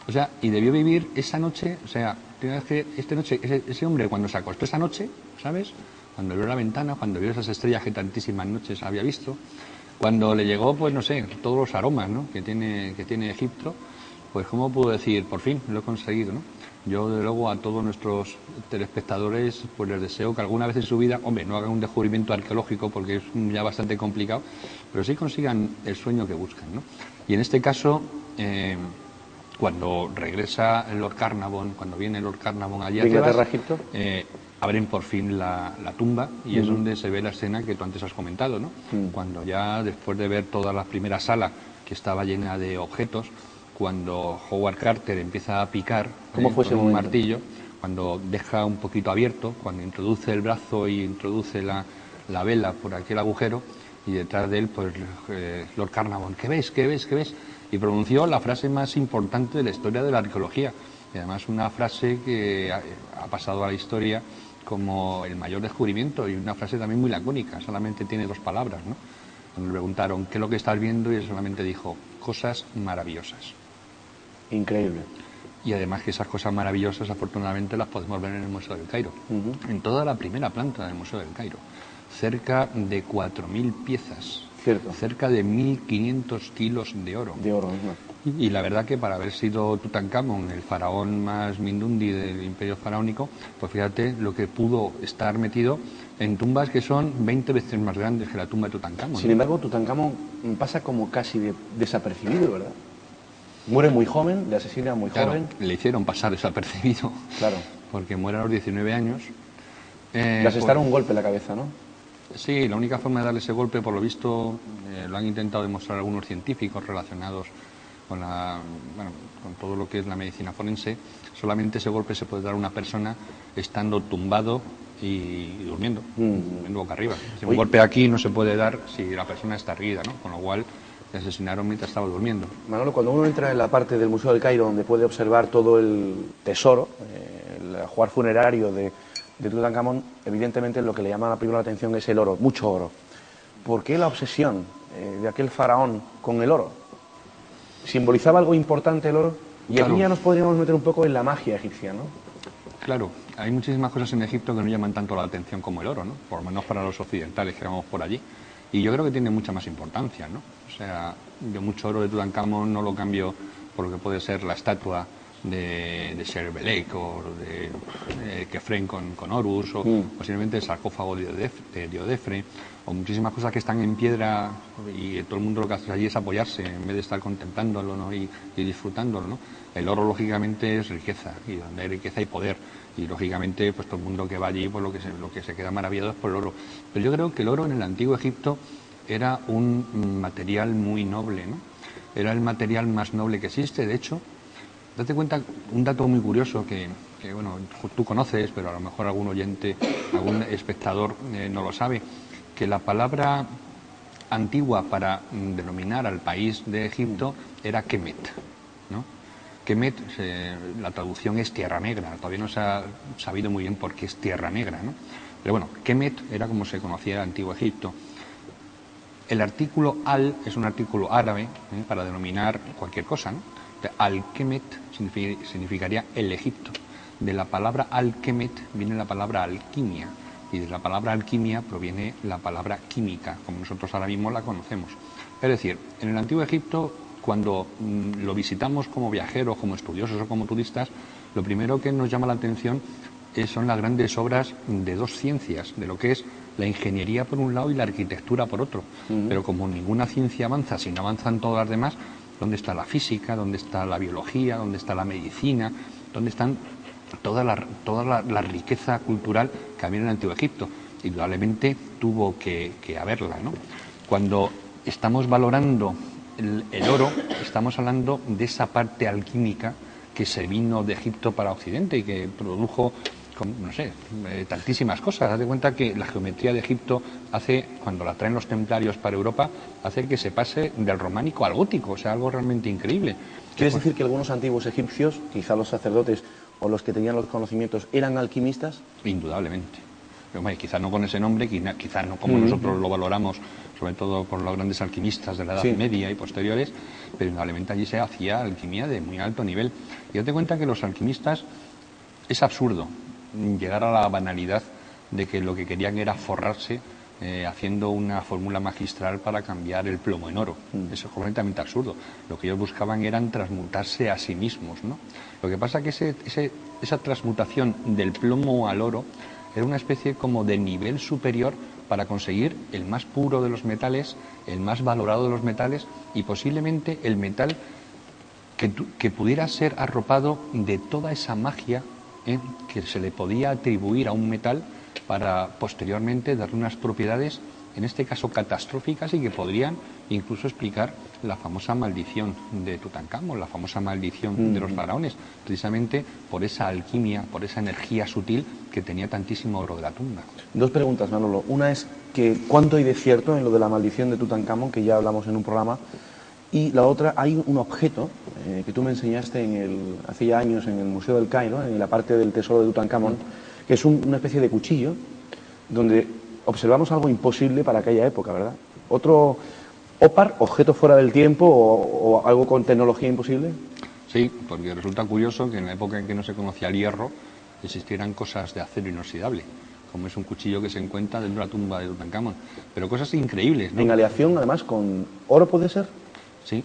Speaker 2: O sea, y debió vivir esa noche, o sea, ese hombre cuando se acostó esa noche, ¿sabes? Cuando abrió la ventana, cuando vio esas estrellas que tantísimas noches había visto, cuando le llegó, pues no sé, todos los aromas, ¿no? que tiene Egipto, pues cómo puedo decir, por fin lo he conseguido, ¿no? Yo, de luego, a todos nuestros telespectadores, pues les deseo que alguna vez en su vida, hombre, no hagan un descubrimiento arqueológico porque es ya bastante complicado, pero sí consigan el sueño que buscan, ¿no? Y en este caso, cuando regresa Lord Carnarvon, cuando viene Lord Carnarvon allí a
Speaker 1: Inglaterra, Egipto,
Speaker 2: abren por fin la tumba y es donde se ve la escena que tú antes has comentado, ¿no? Cuando ya, después de ver toda la primera sala que estaba llena de objetos, cuando Howard Carter empieza a picar
Speaker 1: ¿cómo fue ese
Speaker 2: con un
Speaker 1: momento?
Speaker 2: martillo, cuando deja un poquito abierto, cuando introduce el brazo y introduce la vela por aquel agujero, y detrás de él, pues, Lord Carnarvon, ¿qué ves? ¿Qué ves? ¿Qué ves? Y pronunció la frase más importante de la historia de la arqueología, y además una frase que ha pasado a la historia como el mayor descubrimiento, y una frase también muy lacónica, solamente tiene 2 palabras, ¿no? Cuando le preguntaron, ¿qué es lo que estás viendo? Y él solamente dijo, cosas maravillosas.
Speaker 1: Increíble.
Speaker 2: Y además que esas cosas maravillosas, afortunadamente, las podemos ver en el Museo del Cairo, en toda la primera planta del Museo del Cairo. Cerca de 4.000 piezas,
Speaker 1: Cierto.
Speaker 2: cerca de 1.500 kilos de oro.
Speaker 1: De oro, ¿no?
Speaker 2: Y la verdad que para haber sido Tutankamón, el faraón más mindundi del imperio faraónico, pues fíjate lo que pudo estar metido en tumbas que son 20 veces más grandes que la tumba de Tutankamón.
Speaker 1: Sin embargo, Tutankamón pasa como casi desapercibido, ¿verdad? Muere muy joven, le asesinan muy joven.
Speaker 2: Le hicieron pasar desapercibido.
Speaker 1: Claro.
Speaker 2: Porque muere a los 19 años.
Speaker 1: Le asestaron un golpe en la cabeza, ¿no?
Speaker 2: Sí, la única forma de darle ese golpe, por lo visto, lo han intentado demostrar algunos científicos relacionados con con todo lo que es la medicina forense. Solamente ese golpe se puede dar a una persona estando tumbado y durmiendo boca arriba. Un golpe aquí no se puede dar si la persona está erguida, ¿no? Con lo cual le asesinaron mientras estaba durmiendo.
Speaker 1: Manolo, cuando uno entra en la parte del Museo del Cairo donde puede observar todo el tesoro, el ajuar funerario de Tutankamón, evidentemente lo que le llama primero la atención es el oro, mucho oro. ¿Por qué la obsesión de aquel faraón con el oro? ¿Simbolizaba algo importante el oro? Y
Speaker 2: Claro.
Speaker 1: aquí ya nos podríamos meter un poco en la magia egipcia, ¿no?
Speaker 2: Claro, hay muchísimas cosas en Egipto que no llaman tanto la atención como el oro, ¿no? Por lo menos para los occidentales que vamos por allí. Y yo creo que tiene mucha más importancia, ¿no? O sea, yo mucho oro de Tutankamón no lo cambio por lo que puede ser la estatua de Sherbelek o de Kefren con Horus o posiblemente el sarcófago de Diodefre o muchísimas cosas que están en piedra y todo el mundo lo que hace allí es apoyarse en vez de estar contemplándolo, ¿no? y disfrutándolo, ¿no? El oro lógicamente es riqueza y donde hay riqueza hay poder y lógicamente pues todo el mundo que va allí pues lo que se queda maravillado es por el oro. Pero yo creo que el oro en el antiguo Egipto era un material muy noble, ¿no? Era el material más noble que existe. De hecho, date cuenta, un dato muy curioso que bueno, tú conoces, pero a lo mejor algún oyente, algún espectador no lo sabe, que la palabra antigua para denominar al país de Egipto era Kemet, ¿no? Kemet, la traducción es tierra negra, todavía no se ha sabido muy bien por qué es tierra negra, ¿no? Pero bueno, Kemet era como se conocía el antiguo Egipto. El artículo al es un artículo árabe para denominar cualquier cosa, ¿no? Al-Kemet significaría el Egipto. De la palabra Al-Kemet viene la palabra alquimia y de la palabra alquimia proviene la palabra química, como nosotros ahora mismo la conocemos. Es decir, en el antiguo Egipto, cuando lo visitamos como viajeros, como estudiosos o como turistas, lo primero que nos llama la atención son las grandes obras de 2 ciencias, de lo que es la ingeniería por un lado y la arquitectura por otro. Pero como ninguna ciencia avanza, si no avanzan todas las demás, ¿dónde está la física? ¿Dónde está la biología? ¿Dónde está la medicina? ¿Dónde están toda la riqueza cultural que había en el Antiguo Egipto? Indudablemente tuvo que haberla, ¿no? Cuando estamos valorando el oro, estamos hablando de esa parte alquímica que se vino de Egipto para Occidente y que produjo, no sé, tantísimas cosas. Haz de cuenta que la geometría de Egipto hace, cuando la traen los templarios para Europa, hace que se pase del románico al gótico, o sea, algo realmente increíble.
Speaker 1: ¿Quieres decir que algunos antiguos egipcios, quizá los sacerdotes o los que tenían los conocimientos, eran alquimistas?
Speaker 2: Indudablemente. Quizá no con ese nombre, quizá no como nosotros lo valoramos, sobre todo por los grandes alquimistas de la Edad Media y posteriores, pero indudablemente allí se hacía alquimia de muy alto nivel. Y date cuenta que los alquimistas, es absurdo llegar a la banalidad de que lo que querían era forrarse haciendo una fórmula magistral para cambiar el plomo en oro. Eso es completamente absurdo. Lo que ellos buscaban eran transmutarse a sí mismos, ¿no? Lo que pasa es que esa transmutación del plomo al oro era una especie como de nivel superior para conseguir el más puro de los metales, el más valorado de los metales y posiblemente el metal que pudiera ser arropado de toda esa magia que se le podía atribuir a un metal para posteriormente darle unas propiedades, en este caso catastróficas, y que podrían incluso explicar la famosa maldición de Tutankamón, la famosa maldición de los faraones, precisamente por esa alquimia, por esa energía sutil que tenía tantísimo oro de la tumba.
Speaker 1: Dos preguntas, Manolo. Una es que ¿cuánto hay de cierto en lo de la maldición de Tutankamón, que ya hablamos en un programa? Y la otra, hay un objeto que tú me enseñaste hace ya años en el Museo del Cairo, en la parte del tesoro de Tutankamón, que es una especie de cuchillo, donde observamos algo imposible para aquella época, ¿verdad? Otro OPAR, objeto fuera del tiempo o algo con tecnología imposible.
Speaker 2: Sí, porque resulta curioso que en la época en que no se conocía el hierro, existieran cosas de acero inoxidable, como es un cuchillo que se encuentra dentro de la tumba de Tutankamón. Pero cosas increíbles, ¿no?
Speaker 1: En aleación, además, con oro, ¿puede ser?
Speaker 2: Sí,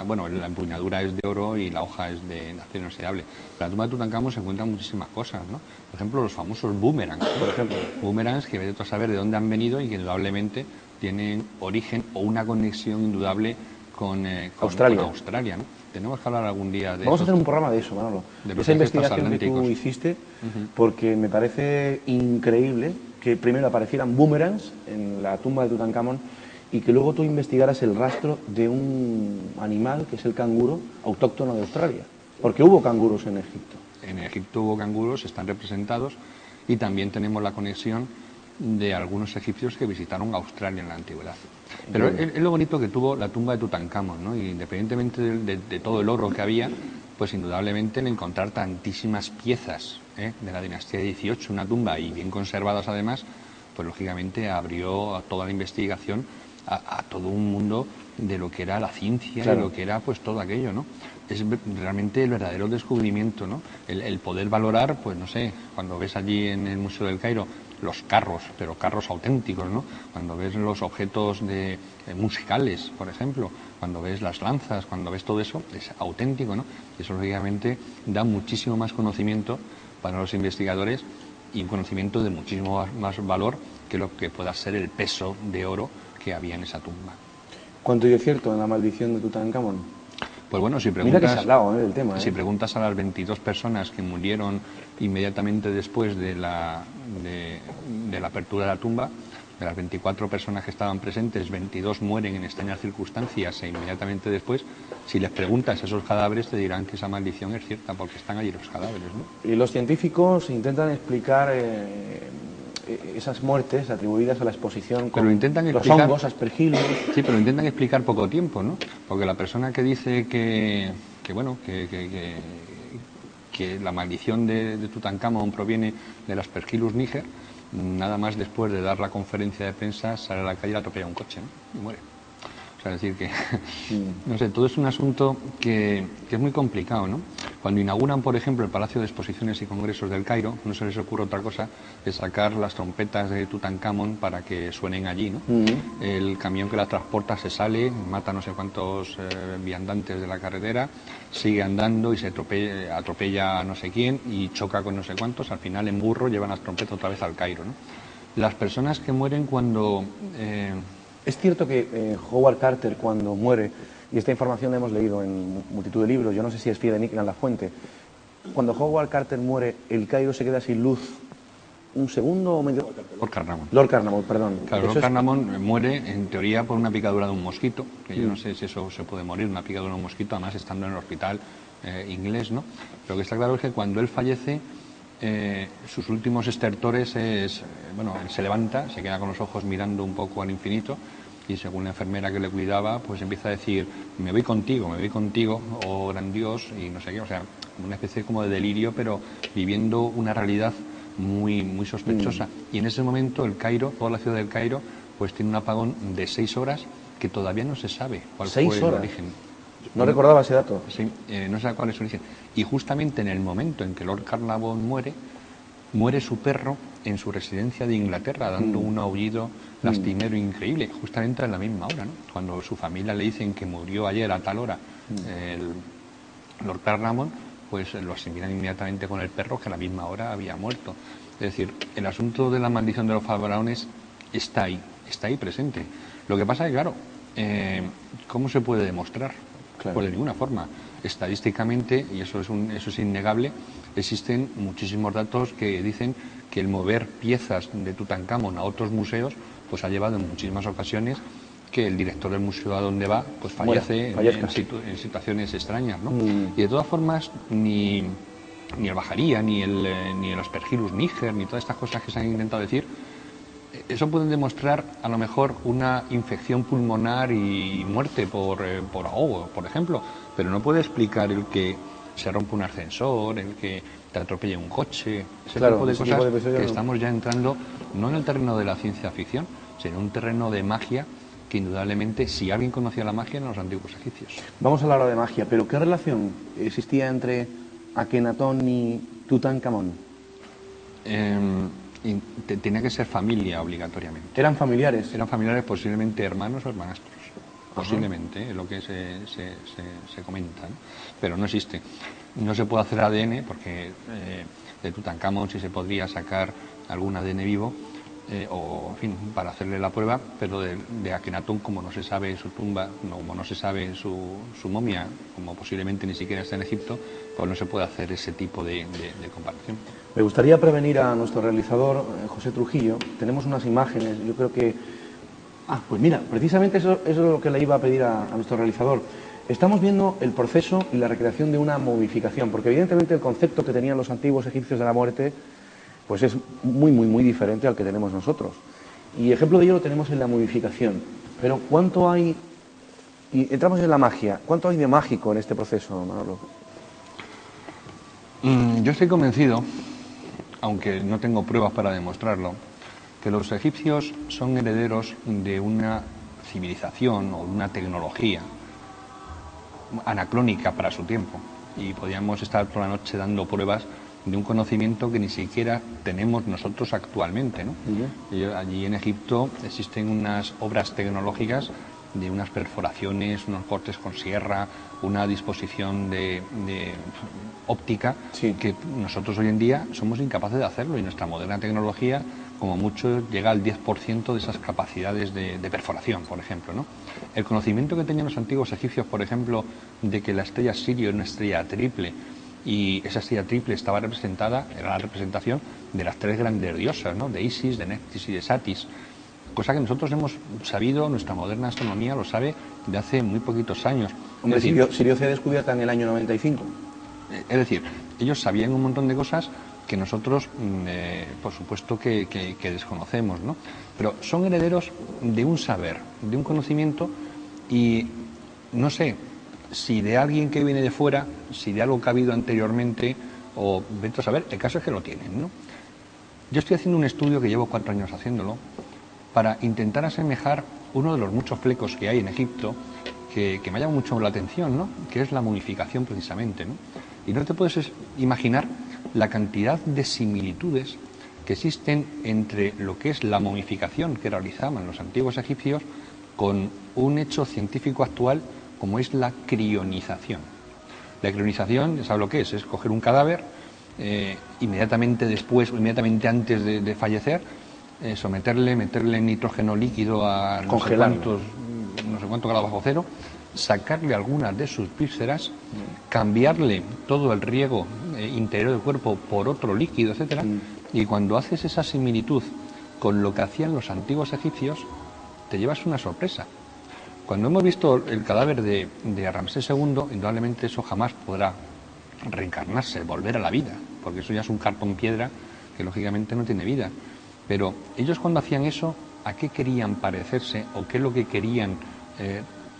Speaker 2: bueno, la empuñadura es de oro y la hoja es de acero inoxidable. En la tumba de Tutankamón se encuentran muchísimas cosas, ¿no? Por ejemplo, los famosos boomerangs.
Speaker 1: Por ejemplo.
Speaker 2: Boomerangs que vete tú a saber de dónde han venido y que indudablemente tienen origen o una conexión indudable con Australia, ¿no? Tenemos que hablar algún día de
Speaker 1: Vamos a hacer un programa de eso, Manolo. De esa investigación que tú hiciste, porque me parece increíble que primero aparecieran boomerangs en la tumba de Tutankamón y que luego tú investigaras el rastro de un animal, que es el canguro, autóctono de Australia. Porque hubo canguros en Egipto.
Speaker 2: En Egipto hubo canguros, están representados, y también tenemos la conexión de algunos egipcios que visitaron Australia en la antigüedad. Pero es lo bonito que tuvo la tumba de Tutankamón, ¿no? Y independientemente de todo el oro que había, pues indudablemente el encontrar tantísimas piezas de la dinastía de 18, una tumba y bien conservadas además, pues lógicamente abrió toda la investigación a todo un mundo de lo que era la ciencia, claro, y lo que era pues todo aquello, ¿no? Es realmente el verdadero descubrimiento, ¿no? El poder valorar, pues no sé, cuando ves allí en el Museo del Cairo los carros, pero carros auténticos, ¿no? Cuando ves los objetos musicales, por ejemplo, cuando ves las lanzas, cuando ves todo eso, es auténtico, ¿no? Y eso lógicamente da muchísimo más conocimiento para los investigadores y un conocimiento de muchísimo más valor que lo que pueda ser el peso de oro que había en esa tumba.
Speaker 1: ¿Cuánto hay de cierto en la maldición de Tutankamón?
Speaker 2: Pues bueno, si preguntas,
Speaker 1: mira que se ha hablado del tema,
Speaker 2: si preguntas a las 22 personas que murieron inmediatamente después de la apertura de la tumba, de las 24 personas que estaban presentes, 22 mueren en extrañas circunstancias e inmediatamente después, si les preguntas a esos cadáveres te dirán que esa maldición es cierta porque están allí los cadáveres, ¿no?
Speaker 1: Y los científicos intentan explicar esas muertes atribuidas a la exposición con los hongos, aspergillus.
Speaker 2: Sí, pero intentan explicar poco tiempo, ¿no? Porque la persona que dice que la maldición de Tutankamón proviene del Aspergillus niger, nada más después de dar la conferencia de prensa sale a la calle y atropella un coche, ¿no? Y muere. O sea, decir que, no sé, todo es un asunto que es muy complicado, ¿no? Cuando inauguran, por ejemplo, el Palacio de Exposiciones y Congresos del Cairo, no se les ocurre otra cosa que sacar las trompetas de Tutankamón para que suenen allí, ¿no? El camión que la transporta se sale, mata no sé cuántos viandantes de la carretera, sigue andando y se atropella a no sé quién y choca con no sé cuántos, al final en burro llevan las trompetas otra vez al Cairo, ¿no? Las personas que mueren cuando...
Speaker 1: Es cierto que Howard Carter, cuando muere, y esta información la hemos leído en multitud de libros, yo no sé si es fidedigna la fuente, cuando Howard Carter muere, el Cairo se queda sin luz un segundo o medio.
Speaker 2: Lord Carnarvon.
Speaker 1: Lord Carnarvon, perdón.
Speaker 2: Claro, Lord Carnarvon muere, en teoría, por una picadura de un mosquito, que yo no sé si eso se puede morir, una picadura de un mosquito, además estando en el hospital inglés, ¿no? Lo que está claro es que cuando él fallece, sus últimos estertores es, bueno, él se levanta, se queda con los ojos mirando un poco al infinito, y según la enfermera que le cuidaba, pues empieza a decir, me voy contigo, oh gran Dios, y no sé qué, o sea, una especie como de delirio, pero viviendo una realidad muy, muy sospechosa. Y en ese momento el Cairo, toda la ciudad del Cairo, pues tiene un apagón de 6 horas que todavía no se sabe cuál fue el origen.
Speaker 1: No recordaba ese dato.
Speaker 2: Sí, no sé cuál es su origen. Y justamente en el momento en que Lord Carnarvon muere su perro en su residencia de Inglaterra, dando un aullido lastimero increíble, justamente a la misma hora, ¿no? Cuando su familia le dicen que murió ayer a tal hora el Lord Carnarvon, pues lo asimilan inmediatamente con el perro que a la misma hora había muerto. Es decir, el asunto de la maldición de los faraones está ahí presente. Lo que pasa es que, claro, ¿cómo se puede demostrar? Claro. Pues de ninguna forma. Estadísticamente, y eso es innegable, existen muchísimos datos que dicen que el mover piezas de Tutankamón a otros museos pues ha llevado en muchísimas ocasiones que el director del museo a donde va pues fallece en situaciones extrañas, ¿no? Y de todas formas ni el Bajaría, ni el Aspergillus niger, ni todas estas cosas que se han intentado decir, eso puede demostrar a lo mejor una infección pulmonar y muerte por ahogo, por ejemplo, pero no puede explicar el que se rompe un ascensor, el que te atropelle un coche, ese tipo de cosas que estamos ya entrando no en el terreno de la ciencia ficción, sino en un terreno de magia que indudablemente, si alguien conocía la magia, eran los antiguos egipcios.
Speaker 1: Vamos a hablar ahora de magia, pero ¿qué relación existía entre Akenatón y Tutankamón?
Speaker 2: Tenía que ser familia obligatoriamente.
Speaker 1: ¿Eran familiares?
Speaker 2: Eran familiares, posiblemente hermanos o hermanastros. Posiblemente, es lo que se comenta, ¿no? Pero no existe. No se puede hacer ADN porque de Tutankamón sí se podría sacar algún ADN vivo, o en fin, para hacerle la prueba, pero de Akenatón, como no se sabe su tumba, como no se sabe su momia, como posiblemente ni siquiera está en Egipto, pues no se puede hacer ese tipo de comparación.
Speaker 1: Me gustaría prevenir a nuestro realizador, José Trujillo. Tenemos unas imágenes, yo creo que... pues mira, precisamente eso es lo que le iba a pedir a nuestro realizador. Estamos viendo el proceso y la recreación de una momificación, porque evidentemente el concepto que tenían los antiguos egipcios de la muerte pues es muy, muy, muy diferente al que tenemos nosotros. Y ejemplo de ello lo tenemos en la momificación. Pero ¿cuánto hay, y entramos en la magia, cuánto hay de mágico en este proceso, Manolo?
Speaker 2: Yo estoy convencido, aunque no tengo pruebas para demostrarlo, que los egipcios son herederos de una civilización o una tecnología anacrónica para su tiempo. Y podríamos estar toda la noche dando pruebas de un conocimiento que ni siquiera tenemos nosotros actualmente, ¿no? Allí en Egipto existen unas obras tecnológicas de unas perforaciones, unos cortes con sierra, una disposición de óptica que nosotros hoy en día somos incapaces de hacerlo, y nuestra moderna tecnología como mucho llega al 10% de esas capacidades de perforación, por ejemplo, ¿no? El conocimiento que tenían los antiguos egipcios, por ejemplo, de que la estrella Sirio era una estrella triple, y esa estrella triple estaba representada, era la representación de las 3 grandes diosas, ¿no? De Isis, de Neftis y de Satis, cosa que nosotros hemos sabido, nuestra moderna astronomía lo sabe de hace muy poquitos años.
Speaker 1: Hombre, Sirio se ha descubierto en el año 95.
Speaker 2: Es decir, ellos sabían un montón de cosas que nosotros, por supuesto, que desconocemos, ¿no? Pero son herederos de un saber, de un conocimiento, y no sé si de alguien que viene de fuera, si de algo que ha habido anteriormente, o vete a saber, el caso es que lo tienen, ¿no? Yo estoy haciendo un estudio que llevo 4 años haciéndolo para intentar asemejar uno de los muchos flecos que hay en Egipto que me llama mucho la atención, ¿no? Que es la momificación precisamente, ¿no? Y no te puedes imaginar la cantidad de similitudes que existen entre lo que es la momificación que realizaban los antiguos egipcios con un hecho científico actual como es la crionización. La crionización, ¿sabes lo que es? Es coger un cadáver, inmediatamente después o inmediatamente antes de fallecer, meterle nitrógeno líquido a no sé cuánto grados bajo cero, sacarle algunas de sus vísceras, cambiarle todo el riego interior del cuerpo por otro líquido, etcétera, Y cuando haces esa similitud con lo que hacían los antiguos egipcios, te llevas una sorpresa. Cuando hemos visto el cadáver de Ramsés II, indudablemente eso jamás podrá reencarnarse, volver a la vida, porque eso ya es un cartón piedra que lógicamente no tiene vida. Pero ellos cuando hacían eso, ¿a qué querían parecerse o qué es lo que querían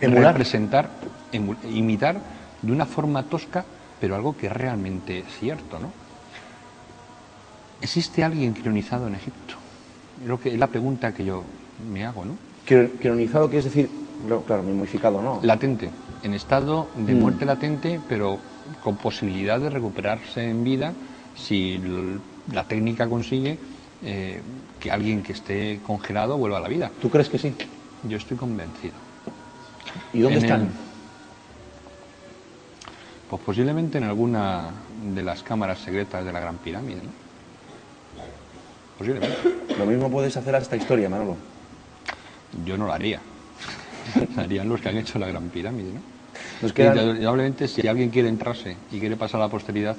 Speaker 2: representar, imitar de una forma tosca, pero algo que es realmente cierto, ¿no? ¿Existe alguien cronizado en Egipto? Creo que es la pregunta que yo me hago, ¿no?
Speaker 1: Cronizado, ¿qué es decir? Claro, momificado, ¿no?
Speaker 2: Latente, en estado de muerte latente, pero con posibilidad de recuperarse en vida si la técnica consigue que alguien que esté congelado vuelva a la vida.
Speaker 1: ¿Tú crees que sí?
Speaker 2: Yo estoy convencido.
Speaker 1: ¿Y dónde están?
Speaker 2: Pues posiblemente en alguna de las cámaras secretas de la Gran Pirámide, ¿no? Posiblemente.
Speaker 1: Lo mismo puedes hacer a esta historia, Manolo.
Speaker 2: Yo no lo haría. Lo harían los que han hecho la Gran Pirámide, ¿no?
Speaker 1: Nos quedan...
Speaker 2: Indudablemente, si alguien quiere entrarse y quiere pasar a la posteridad,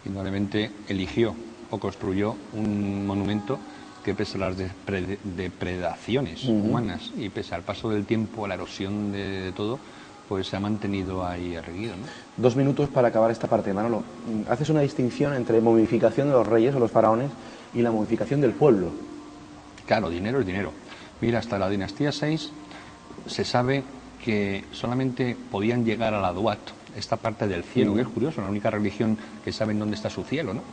Speaker 2: indudablemente eligió o construyó un monumento que, pese a las depredaciones humanas y pese al paso del tiempo, a la erosión de todo, pues se ha mantenido ahí erguido, ¿no?
Speaker 1: 2 minutos para acabar esta parte, Manolo. Haces una distinción entre momificación de los reyes o los faraones y la momificación del pueblo.
Speaker 2: Claro, dinero es dinero. Mira, hasta la dinastía 6 se sabe que solamente podían llegar a la Duat, esta parte del cielo, que es curioso, la única religión que saben dónde está su cielo, ¿no?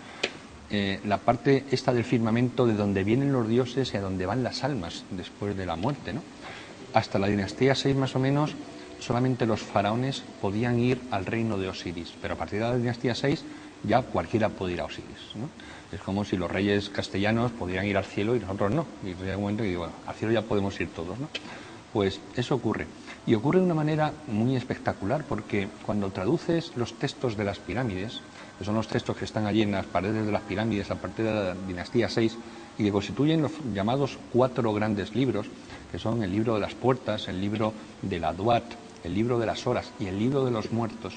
Speaker 2: La parte esta del firmamento de donde vienen los dioses y a donde van las almas después de la muerte, ¿no? Hasta la dinastía 6 más o menos solamente los faraones podían ir al reino de Osiris, pero a partir de la dinastía 6 ya cualquiera puede ir a Osiris, ¿no? Es como si los reyes castellanos podían ir al cielo y nosotros no. Y llega un momento que digo, bueno, al cielo ya podemos ir todos, ¿no? Pues eso ocurre. Y ocurre de una manera muy espectacular, porque cuando traduces los textos de las pirámides, que son los textos que están allí en las paredes de las pirámides a partir de la dinastía 6, y que constituyen los llamados 4 grandes libros, que son el libro de las puertas, el libro de la Duat, el libro de las horas y el libro de los muertos,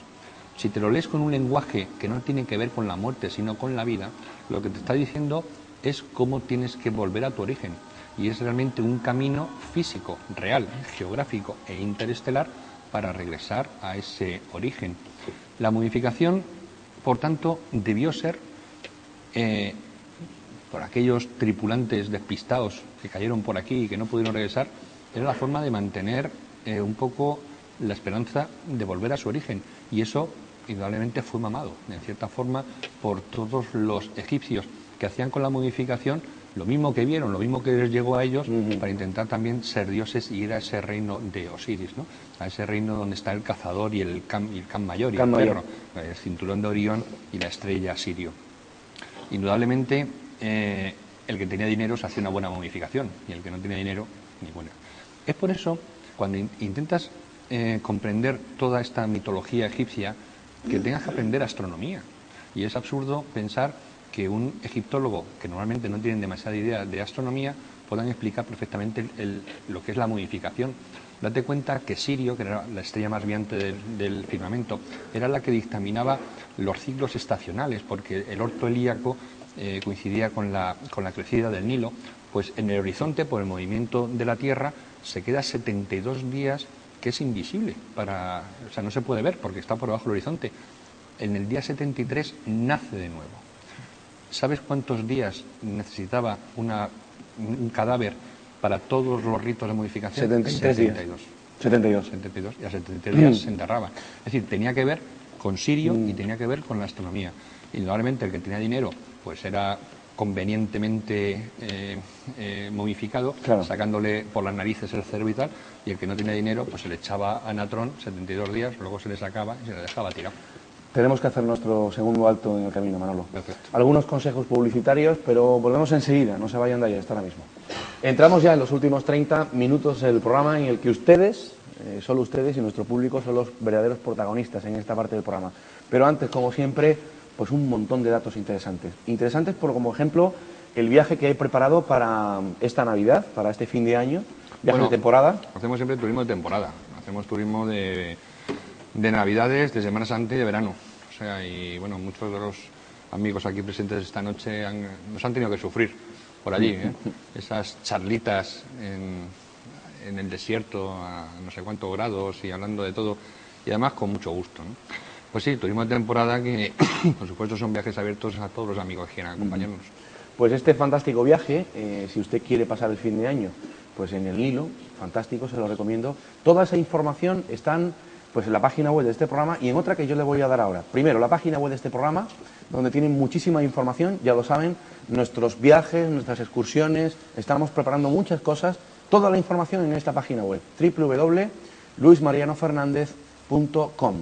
Speaker 2: si te lo lees con un lenguaje que no tiene que ver con la muerte, sino con la vida, lo que te está diciendo es cómo tienes que volver a tu origen. Y es realmente un camino físico, real, geográfico e interestelar para regresar a ese origen. La modificación, por tanto, debió ser, por aquellos tripulantes despistados que cayeron por aquí y que no pudieron regresar, era la forma de mantener un poco la esperanza de volver a su origen. Y eso, indudablemente, fue mamado, en cierta forma, por todos los egipcios que hacían con la modificación lo mismo que vieron, lo mismo que les llegó a ellos, para intentar también ser dioses y ir a ese reino de Osiris, ¿no? A ese reino donde está el cazador y el can mayor y el perro, el cinturón de Orión y la estrella Sirio. Indudablemente, el que tenía dinero se hacía una buena momificación y el que no tenía dinero, ni buena. Es por eso, cuando intentas comprender toda esta mitología egipcia, que tengas que aprender astronomía. Y es absurdo pensar que un egiptólogo, que normalmente no tienen demasiada idea de astronomía, puedan explicar perfectamente lo que es la modificación. Date cuenta que Sirio, que era la estrella más brillante del firmamento, era la que dictaminaba los ciclos estacionales, porque el orto helíaco coincidía con la crecida del Nilo, pues en el horizonte, por el movimiento de la Tierra, se queda 72 días, que es invisible, o sea, no se puede ver porque está por debajo del horizonte. En el día 73 nace de nuevo. ¿Sabes cuántos días necesitaba un cadáver para todos los ritos de modificación?
Speaker 1: 73 días.
Speaker 2: 72. Y a 73 días se enterraba. Es decir, tenía que ver con Sirio y tenía que ver con la astronomía. Indudablemente el que tenía dinero pues era convenientemente momificado, claro, sacándole por las narices el cerebro y tal, y el que no tenía dinero pues se le echaba a Natrón 72 días, luego se le sacaba y se le dejaba tirado.
Speaker 1: Tenemos que hacer nuestro segundo alto en el camino, Manolo.
Speaker 2: Perfecto.
Speaker 1: Algunos consejos publicitarios, pero volvemos enseguida, no se vayan de ahí hasta ahora mismo. Entramos ya en los últimos 30 minutos del programa en el que ustedes, solo ustedes y nuestro público son los verdaderos protagonistas en esta parte del programa. Pero antes, como siempre, pues un montón de datos interesantes. Interesantes por, como ejemplo, el viaje que he preparado para esta Navidad, para este fin de año, viaje de temporada.
Speaker 2: Hacemos siempre turismo de temporada, hacemos turismo de Navidades, de Semana Santa y de verano. O sea, y bueno, muchos de los amigos aquí presentes esta noche nos han tenido que sufrir por allí, ¿eh? Esas charlitas en el desierto a no sé cuántos grados y hablando de todo, y además con mucho gusto, ¿no? Pues sí, turismo de temporada que, por supuesto, son viajes abiertos a todos los amigos que quieran acompañarnos.
Speaker 1: Pues este fantástico viaje, si usted quiere pasar el fin de año pues en el Nilo, fantástico, se lo recomiendo. Toda esa información están pues en la página web de este programa y en otra que yo le voy a dar ahora. Primero, la página web de este programa, donde tienen muchísima información, ya lo saben, nuestros viajes, nuestras excursiones, estamos preparando muchas cosas, toda la información en esta página web, www.luismarianofernandez.com.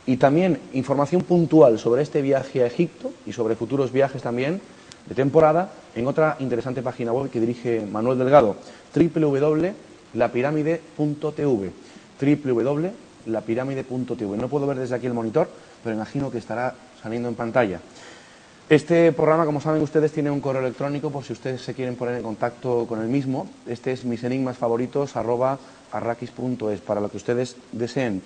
Speaker 1: Y también información puntual sobre este viaje a Egipto y sobre futuros viajes también de temporada en otra interesante página web que dirige Manuel Delgado, www.lapiramide.tv, www.lapiramide.tv. No puedo ver desde aquí el monitor, pero imagino que estará saliendo en pantalla. Este programa, como saben ustedes, tiene un correo electrónico por si ustedes se quieren poner en contacto con el mismo. Este es misenigmasfavoritos@arrakis.es, para lo que ustedes deseen.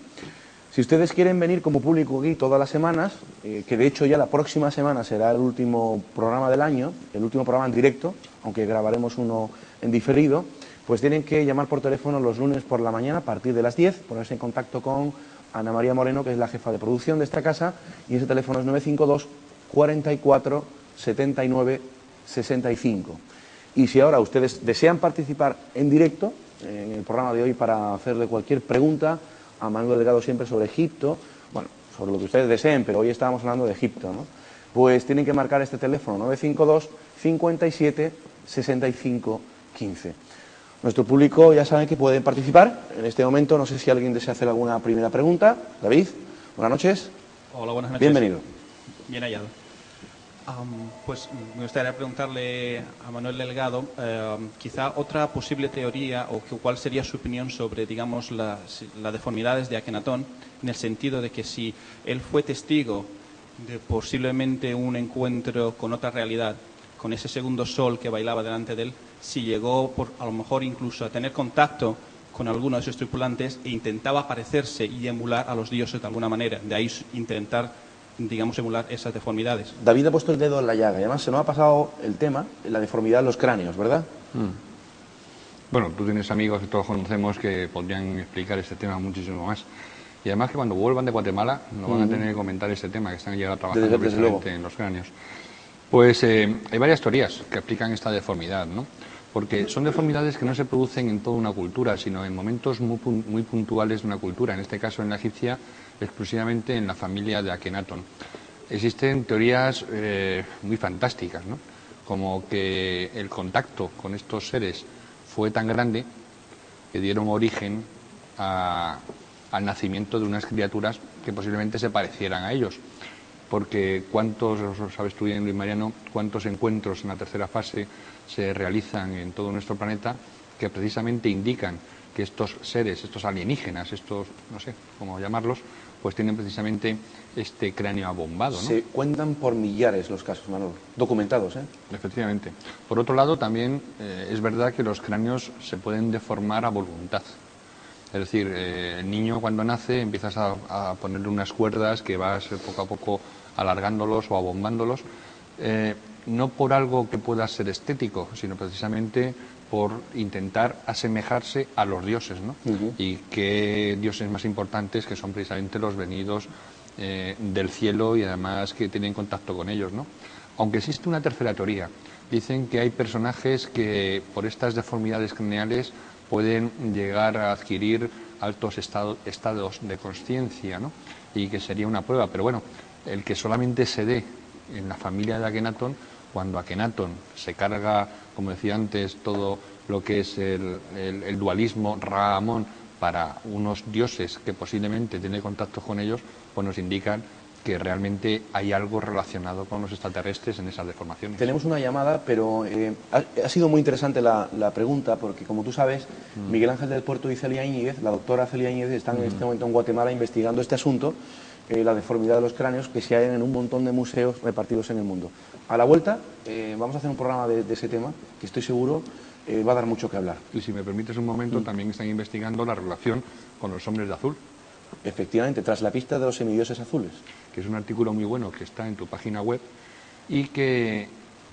Speaker 1: Si ustedes quieren venir como público aquí todas las semanas, que de hecho ya la próxima semana será el último programa del año, el último programa en directo, aunque grabaremos uno en diferido, pues tienen que llamar por teléfono los lunes por la mañana a partir de las 10, ponerse en contacto con Ana María Moreno, que es la jefa de producción de esta casa, y ese teléfono es 952 44 79 65. Y si ahora ustedes desean participar en directo en el programa de hoy para hacerle cualquier pregunta a Manuel Delgado siempre sobre Egipto, bueno, sobre lo que ustedes deseen, pero hoy estábamos hablando de Egipto, ¿no? Pues tienen que marcar este teléfono, 952 57 65 15. Nuestro público ya saben que pueden participar. En este momento, no sé si alguien desea hacer alguna primera pregunta. David, buenas noches.
Speaker 3: Hola, buenas noches.
Speaker 1: Bienvenido.
Speaker 3: Bien hallado. Pues me gustaría preguntarle a Manuel Delgado, quizá otra posible teoría o cuál sería su opinión sobre, digamos, las deformidades de Akenatón, en el sentido de que si él fue testigo de posiblemente un encuentro con otra realidad, con ese segundo sol que bailaba delante de él, si llegó a lo mejor incluso a tener contacto con alguno de sus tripulantes e intentaba parecerse y emular a los dioses de alguna manera, de ahí intentar, digamos, emular esas deformidades.
Speaker 1: David ha puesto el dedo en la llaga y además se nos ha pasado el tema, la deformidad de los cráneos, ¿verdad?
Speaker 2: Bueno, tú tienes amigos que todos conocemos que podrían explicar este tema muchísimo más. Y además que cuando vuelvan de Guatemala no van a tener que comentar este tema, que están llegando trabajando precisamente en los cráneos. Pues hay varias teorías que explican esta deformidad, ¿no? Porque son deformidades que no se producen en toda una cultura, sino en momentos muy puntuales de una cultura, en este caso en la egipcia, exclusivamente en la familia de Akenatón. Existen teorías muy fantásticas, ¿no? Como que el contacto con estos seres fue tan grande que dieron origen al nacimiento de unas criaturas que posiblemente se parecieran a ellos. Porque cuántos, sabes tú bien, Luis Mariano, cuántos encuentros en la tercera fase se realizan en todo nuestro planeta que precisamente indican que estos seres, estos alienígenas, estos, no sé cómo llamarlos, pues tienen precisamente este cráneo abombado, ¿no?
Speaker 1: Se cuentan por millares los casos, Manolo, documentados, ¿eh?
Speaker 2: Efectivamente. Por otro lado, también es verdad que los cráneos se pueden deformar a voluntad. Es decir, el niño cuando nace empiezas a ponerle unas cuerdas que vas poco a poco alargándolos o abombándolos, no por algo que pueda ser estético, sino precisamente por intentar asemejarse a los dioses, ¿no? Y qué dioses más importantes que son precisamente los venidos del cielo y además que tienen contacto con ellos, ¿no? Aunque existe una tercera teoría. Dicen que hay personajes que por estas deformidades craneales pueden llegar a adquirir altos estados de consciencia, ¿no? Y que sería una prueba. Pero bueno, el que solamente se dé en la familia de Akenatón, cuando Akenatón se carga, como decía antes, todo lo que es el dualismo Ra-Amón para unos dioses que posiblemente tienen contacto con ellos, pues nos indican que realmente hay algo relacionado con los extraterrestres en esas deformaciones.
Speaker 1: Tenemos una llamada, pero ha sido muy interesante la pregunta, porque como tú sabes, Miguel Ángel del Puerto y Celia Íñiguez, la doctora Celia Íñiguez, están en este momento en Guatemala investigando este asunto, la deformidad de los cráneos, que se hallan en un montón de museos repartidos en el mundo. A la vuelta vamos a hacer un programa de ese tema, que estoy seguro va a dar mucho que hablar.
Speaker 2: Y si me permites un momento, también están investigando la relación con los hombres de azul.
Speaker 1: Efectivamente, tras la pista de los semidioses azules.
Speaker 2: Que es un artículo muy bueno que está en tu página web y que,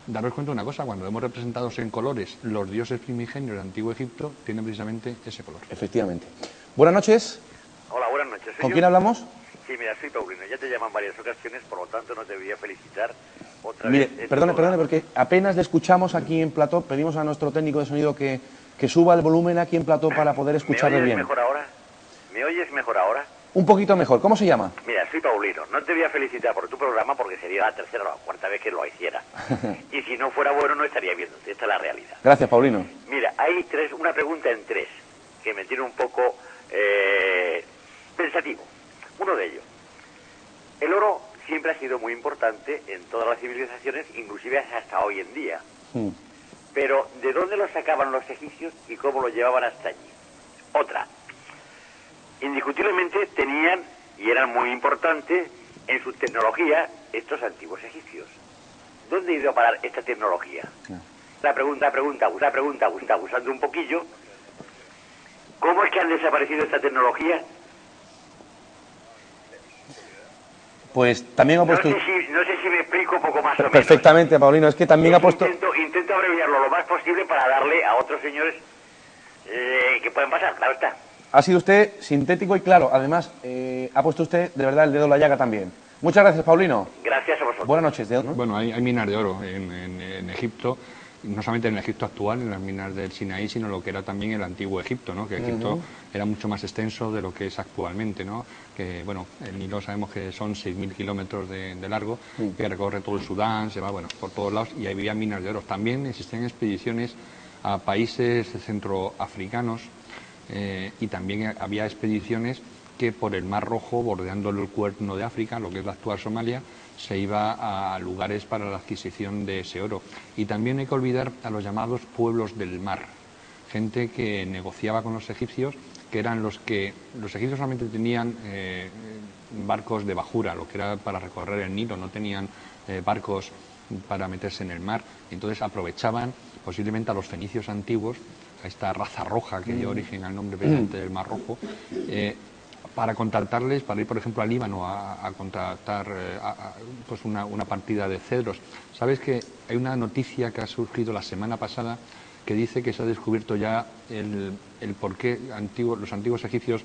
Speaker 2: daros cuenta de una cosa, cuando vemos representados en colores los dioses primigenios del Antiguo Egipto, tienen precisamente ese color.
Speaker 1: Efectivamente. Buenas noches.
Speaker 4: Hola, buenas noches.
Speaker 1: ¿Con quién hablamos?
Speaker 4: Sí, mira, soy Paulino. Ya te llaman varias ocasiones, por lo tanto no te voy a felicitar otra
Speaker 1: Mire,
Speaker 4: vez.
Speaker 1: perdone, porque apenas le escuchamos aquí en plató. Pedimos a nuestro técnico de sonido que suba el volumen aquí en plató para poder escucharle bien.
Speaker 4: ¿Me oyes mejor ahora? ¿Me oyes mejor ahora?
Speaker 1: Un poquito mejor. ¿Cómo se llama?
Speaker 4: Mira, soy Paulino. No te voy a felicitar por tu programa porque sería la tercera o la cuarta vez que lo hiciera. Y si no fuera bueno no estaría viéndote. Esta es la realidad.
Speaker 1: Gracias, Paulino.
Speaker 4: Mira, hay una pregunta en tres que me tiene un poco pensativo. Uno de ellos. El oro siempre ha sido muy importante en todas las civilizaciones, inclusive hasta hoy en día. Pero, ¿de dónde lo sacaban los egipcios y cómo lo llevaban hasta allí? Otra. Indiscutiblemente tenían, y eran muy importantes, en su tecnología, estos antiguos egipcios. ¿Dónde ha ido a parar esta tecnología? La pregunta, abusando un poquillo. ¿Cómo es que han desaparecido esta tecnología?
Speaker 1: Pues también ha puesto...
Speaker 4: No sé si me explico un poco más o menos.
Speaker 1: Perfectamente, Paulino. Es que también ha puesto...
Speaker 4: Intento abreviarlo lo más posible para darle a otros señores que pueden pasar, claro está.
Speaker 1: Ha sido usted sintético y claro. Además, ha puesto usted de verdad el dedo en la llaga también. Muchas gracias, Paulino.
Speaker 4: Gracias a vosotros.
Speaker 1: Buenas noches. ¿No?
Speaker 2: Bueno, hay minas de oro en Egipto, no solamente en el Egipto actual, en las minas del Sinaí, sino lo que era también el antiguo Egipto, ¿no? Que Egipto era mucho más extenso de lo que es actualmente, ¿no? Que, bueno, el Nilo sabemos que son 6.000 kilómetros de largo, que recorre todo el Sudán, se va, bueno, por todos lados, y había minas de oro. También existían expediciones a países centroafricanos, y también había expediciones que por el Mar Rojo, bordeando el Cuerno de África, lo que es la actual Somalia, se iba a lugares para la adquisición de ese oro. Y también hay que olvidar a los llamados pueblos del mar, gente que negociaba con los egipcios, que eran los egipcios solamente tenían barcos de bajura, lo que era para recorrer el Nilo, no tenían barcos para meterse en el mar. Entonces aprovechaban posiblemente a los fenicios antiguos, a esta raza roja que dio origen al nombre precisamente del Mar Rojo, para contactarles, para ir, por ejemplo, al Líbano a contactar pues una partida de cedros. Sabes que hay una noticia que ha surgido la semana pasada que dice que se ha descubierto ya el por qué los antiguos egipcios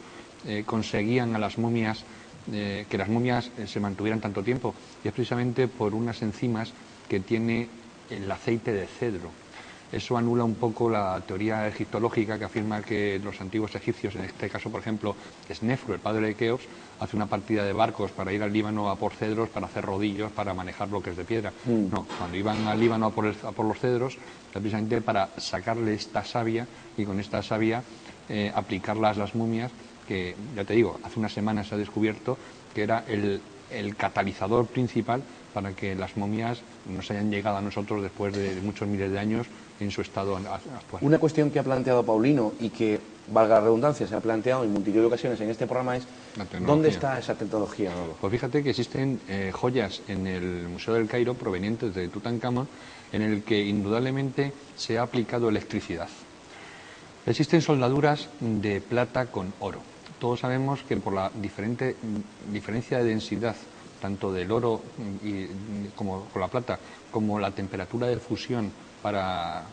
Speaker 2: conseguían a las momias, que las momias se mantuvieran tanto tiempo, y es precisamente por unas enzimas que tiene el aceite de cedro. Eso anula un poco la teoría egiptológica que afirma que los antiguos egipcios, en este caso, por ejemplo, Snefru, el padre de Keops, hace una partida de barcos para ir al Líbano a por cedros, para hacer rodillos, para manejar bloques de piedra. No, cuando iban al Líbano a por los cedros, precisamente para sacarle esta savia y con esta savia aplicarlas a las momias, que, ya te digo, hace unas semanas se ha descubierto que era el catalizador principal para que las momias nos hayan llegado a nosotros después de muchos miles de años en su estado actual.
Speaker 1: Una cuestión que ha planteado Paulino y que, valga la redundancia, se ha planteado en multitud de ocasiones en este programa es ¿dónde está esa tecnología?
Speaker 2: Pues fíjate que existen joyas en el Museo del Cairo provenientes de Tutankamón en el que indudablemente se ha aplicado electricidad. Existen soldaduras de plata con oro. Todos sabemos que por la diferencia de densidad tanto del oro como con la plata, como la temperatura de fusión para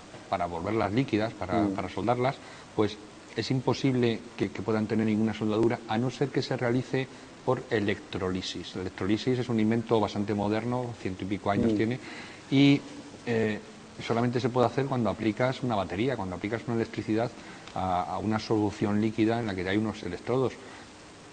Speaker 2: volverlas líquidas, para soldarlas, pues es imposible que puedan tener ninguna soldadura, a no ser que se realice por electrolisis. La electrolisis es un invento bastante moderno, 100 y pico años tiene, y solamente se puede hacer cuando aplicas una batería, cuando aplicas una electricidad a una solución líquida en la que hay unos electrodos.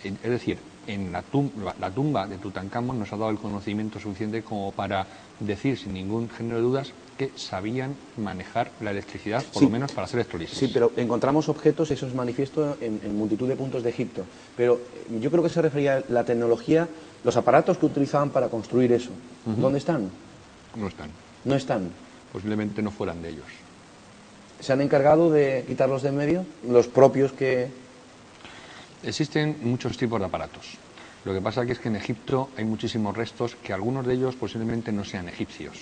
Speaker 2: Es decir, en la tumba de Tutankamón nos ha dado el conocimiento suficiente como para decir sin ningún género de dudas que sabían manejar la electricidad, por lo menos para hacer electrolisis.
Speaker 1: Sí, pero encontramos objetos, eso es manifiesto en multitud de puntos de Egipto. Pero yo creo que se refería a la tecnología, los aparatos que utilizaban para construir eso. ¿Dónde están?
Speaker 2: No están.
Speaker 1: No están.
Speaker 2: Posiblemente no fueran de ellos.
Speaker 1: ¿Se han encargado de quitarlos de en medio? Los propios que...
Speaker 2: Existen muchos tipos de aparatos. Lo que pasa es que en Egipto hay muchísimos restos que algunos de ellos posiblemente no sean egipcios.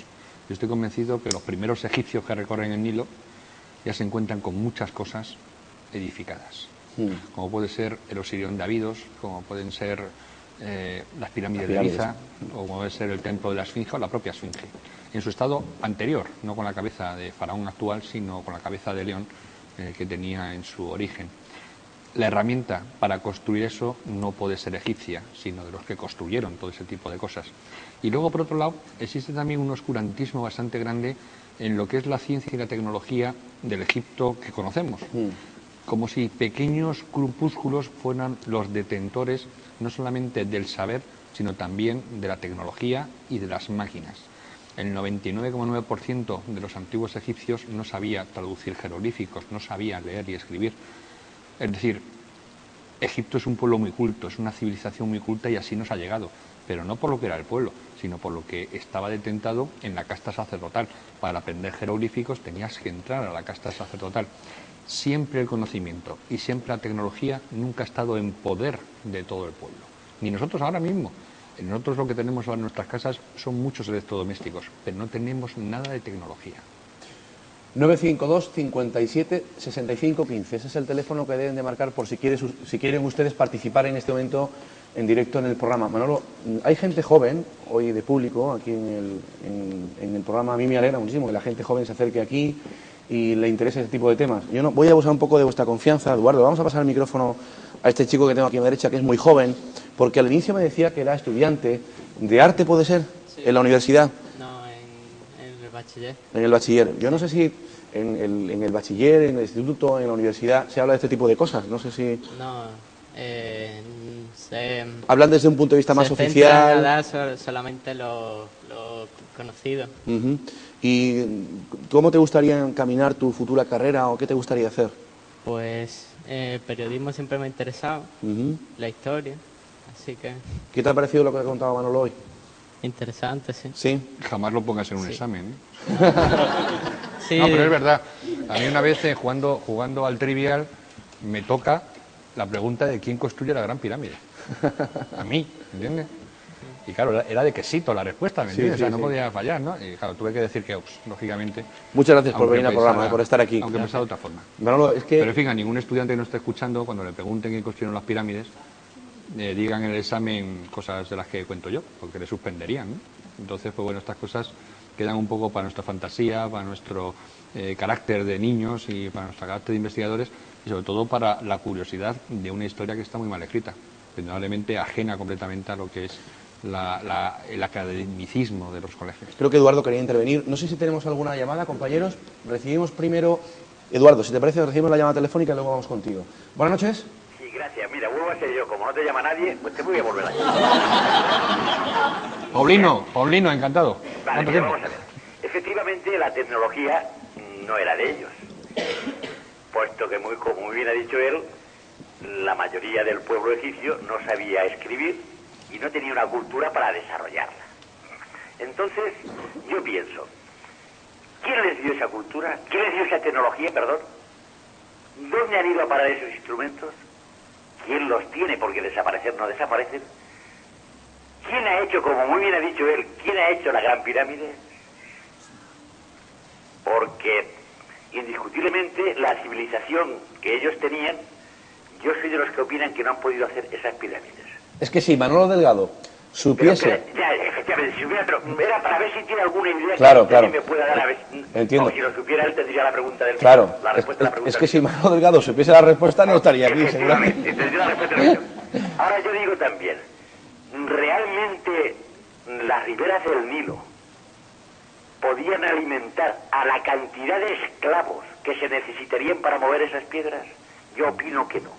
Speaker 2: Yo estoy convencido que los primeros egipcios que recorren el Nilo ya se encuentran con muchas cosas edificadas. Como puede ser el Osirión de Abidos, como pueden ser las pirámides de Giza, o como debe ser el templo de la Esfinge o la propia Esfinge, en su estado anterior, no con la cabeza de faraón actual, sino con la cabeza de león que tenía en su origen. La herramienta para construir eso no puede ser egipcia, sino de los que construyeron todo ese tipo de cosas. Y luego, por otro lado, existe también un oscurantismo bastante grande en lo que es la ciencia y la tecnología del Egipto que conocemos. Como si pequeños grupúsculos fueran los detentores no solamente del saber, sino también de la tecnología y de las máquinas. El 99,9% de los antiguos egipcios no sabía traducir jeroglíficos, no sabía leer y escribir. Es decir, Egipto es un pueblo muy culto, es una civilización muy culta y así nos ha llegado, pero no por lo que era el pueblo, sino por lo que estaba detentado en la casta sacerdotal. Para aprender jeroglíficos tenías que entrar a la casta sacerdotal. Siempre el conocimiento y siempre la tecnología nunca ha estado en poder de todo el pueblo. Ni nosotros ahora mismo. Nosotros lo que tenemos ahora en nuestras casas son muchos electrodomésticos, pero no tenemos nada de tecnología.
Speaker 1: 952 57 65 15. Ese es el teléfono que deben de marcar por si quieren ustedes participar en este momento en directo en el programa. Manolo, hay gente joven hoy de público aquí en el programa. A mí me alegra muchísimo que la gente joven se acerque aquí y le interese este tipo de temas. Yo no voy a abusar un poco de vuestra confianza, Eduardo. Vamos a pasar el micrófono a este chico que tengo aquí a mi derecha, que es muy joven, porque al inicio me decía que era estudiante de arte, ¿puede ser? Sí. ¿En la universidad?
Speaker 5: No, en el bachiller.
Speaker 1: En el bachiller. Yo no sé si en el bachiller, en el instituto, en la universidad se habla de este tipo de cosas. No sé si...
Speaker 5: No,
Speaker 1: hablan desde un punto de vista más oficial.
Speaker 5: Se dar solamente lo conocido.
Speaker 1: ¿Y cómo te gustaría encaminar tu futura carrera o qué te gustaría hacer?
Speaker 5: Pues periodismo siempre me ha interesado, la historia, así que...
Speaker 1: ¿Qué te ha parecido lo que ha contado Manolo hoy?
Speaker 5: Interesante, sí.
Speaker 1: ¿Sí?
Speaker 2: Jamás lo pongas en un examen, ¿eh?
Speaker 5: Sí.
Speaker 2: No, pero es verdad. A mí una vez jugando al Trivial me toca la pregunta de quién construye la Gran Pirámide. A mí, ¿entiendes? Y claro, era de quesito la respuesta, ¿me entiendes? O sea, no podía fallar, ¿no? Y claro, tuve que decir que lógicamente.
Speaker 1: Muchas gracias por venir al programa, por estar aquí.
Speaker 2: Aunque pensaba de otra forma.
Speaker 1: Manolo, es que...
Speaker 2: Pero en fin, a ningún estudiante que no esté escuchando, cuando le pregunten quién construyeron las pirámides, digan en el examen cosas de las que cuento yo, porque le suspenderían, ¿no? Entonces, pues bueno, estas cosas quedan un poco para nuestra fantasía, para nuestro carácter de niños y para nuestro carácter de investigadores y sobre todo para la curiosidad de una historia que está muy mal escrita, probablemente ajena completamente a lo que es el academicismo de los colegios.
Speaker 1: Creo que Eduardo quería intervenir. No sé si tenemos alguna llamada, compañeros. Recibimos primero... Eduardo, si te parece, recibimos la llamada telefónica y luego vamos contigo. Buenas noches.
Speaker 4: Sí, gracias. Mira, vuelvo a ser yo. Como no te llama nadie, pues te voy a volver a llamar.
Speaker 2: Paulino, encantado.
Speaker 4: Vale, mira, vamos a ver. Efectivamente, la tecnología no era de ellos. Puesto que, como muy bien ha dicho él, la mayoría del pueblo egipcio no sabía escribir y no tenía una cultura para desarrollarla. Entonces, yo pienso, ¿quién les dio esa cultura? ¿Quién les dio esa tecnología, perdón? ¿Dónde han ido a parar esos instrumentos? ¿Quién los tiene? Porque desaparecer no desaparecen. ¿Quién ha hecho, como muy bien ha dicho él, quién ha hecho la Gran Pirámide? Porque, indiscutiblemente, la civilización que ellos tenían, yo soy de los que opinan que no han podido hacer esas pirámides.
Speaker 1: Es que si Manolo Delgado supiese...
Speaker 4: Ya, efectivamente, si hubiera, pero era para ver si tiene alguna idea
Speaker 1: claro,
Speaker 4: que me pueda dar a ver.
Speaker 1: Entiendo.
Speaker 4: O si lo supiera él tendría la pregunta del
Speaker 1: claro,
Speaker 4: millón, la respuesta de la pregunta.
Speaker 1: Es que si Manolo Delgado supiese la respuesta no estaría aquí, seguramente.
Speaker 4: Tendría la respuesta del millón. Ahora yo digo también, realmente las riberas del Nilo podían alimentar a la cantidad de esclavos que se necesitarían para mover esas piedras. Yo opino que no.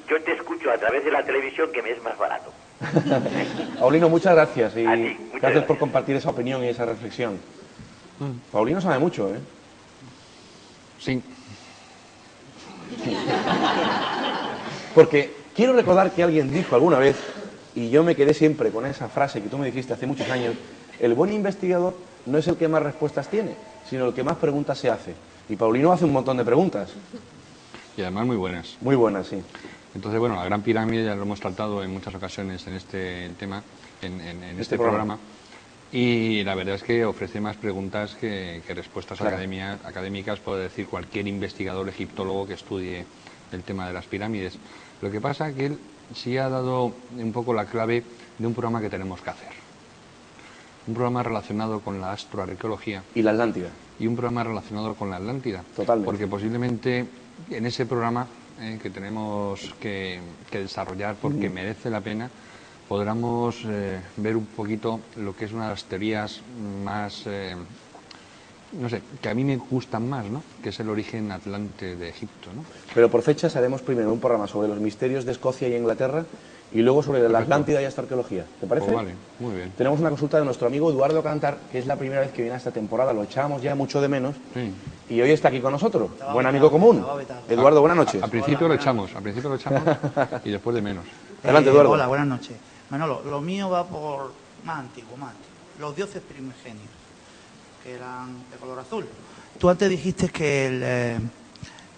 Speaker 4: Yo te escucho a través de la televisión, que me es más barato.
Speaker 1: Paulino, muchas gracias y
Speaker 4: muchas
Speaker 1: gracias por compartir esa opinión y esa reflexión. Paulino sabe mucho, ¿eh?
Speaker 2: Sí.
Speaker 1: Porque quiero recordar que alguien dijo alguna vez, y yo me quedé siempre con esa frase que tú me dijiste hace muchos años, el buen investigador no es el que más respuestas tiene, sino el que más preguntas se hace. Y Paulino hace un montón de preguntas.
Speaker 2: Y además muy buenas.
Speaker 1: Muy buenas, sí.
Speaker 2: Entonces, bueno, la Gran Pirámide ya lo hemos tratado en muchas ocasiones en este tema, en este programa. Y la verdad es que ofrece más preguntas que respuestas académicas, puede decir cualquier investigador egiptólogo que estudie el tema de las pirámides. Lo que pasa es que él sí ha dado un poco la clave de un programa que tenemos que hacer. Un programa relacionado con la astroarqueología.
Speaker 1: Y la Atlántida.
Speaker 2: Y un programa relacionado con la Atlántida.
Speaker 1: Totalmente.
Speaker 2: Porque posiblemente en ese programa que tenemos que desarrollar, porque merece la pena, podamos ver un poquito lo que es una de las teorías más, no sé, que a mí me gustan más, ¿no? Que es el origen atlante de Egipto, ¿no?
Speaker 1: Pero por fechas haremos primero un programa sobre los misterios de Escocia y Inglaterra y luego sobre la Atlántida y astroarqueología. ¿Te parece?
Speaker 2: Pues vale, muy bien.
Speaker 1: Tenemos una consulta de nuestro amigo Eduardo Cantar, que es la primera vez que viene a esta temporada, lo echábamos ya mucho de menos,
Speaker 2: Sí.
Speaker 1: y hoy está aquí con nosotros. Buen amigo común. Eduardo, buenas noches.
Speaker 2: Al principio lo echamos y después de menos.
Speaker 1: Adelante, Eduardo.
Speaker 6: Hola, buenas noches. Manolo, lo mío va por más antiguo. Los dioses primigenios, que eran de color azul. Tú antes dijiste que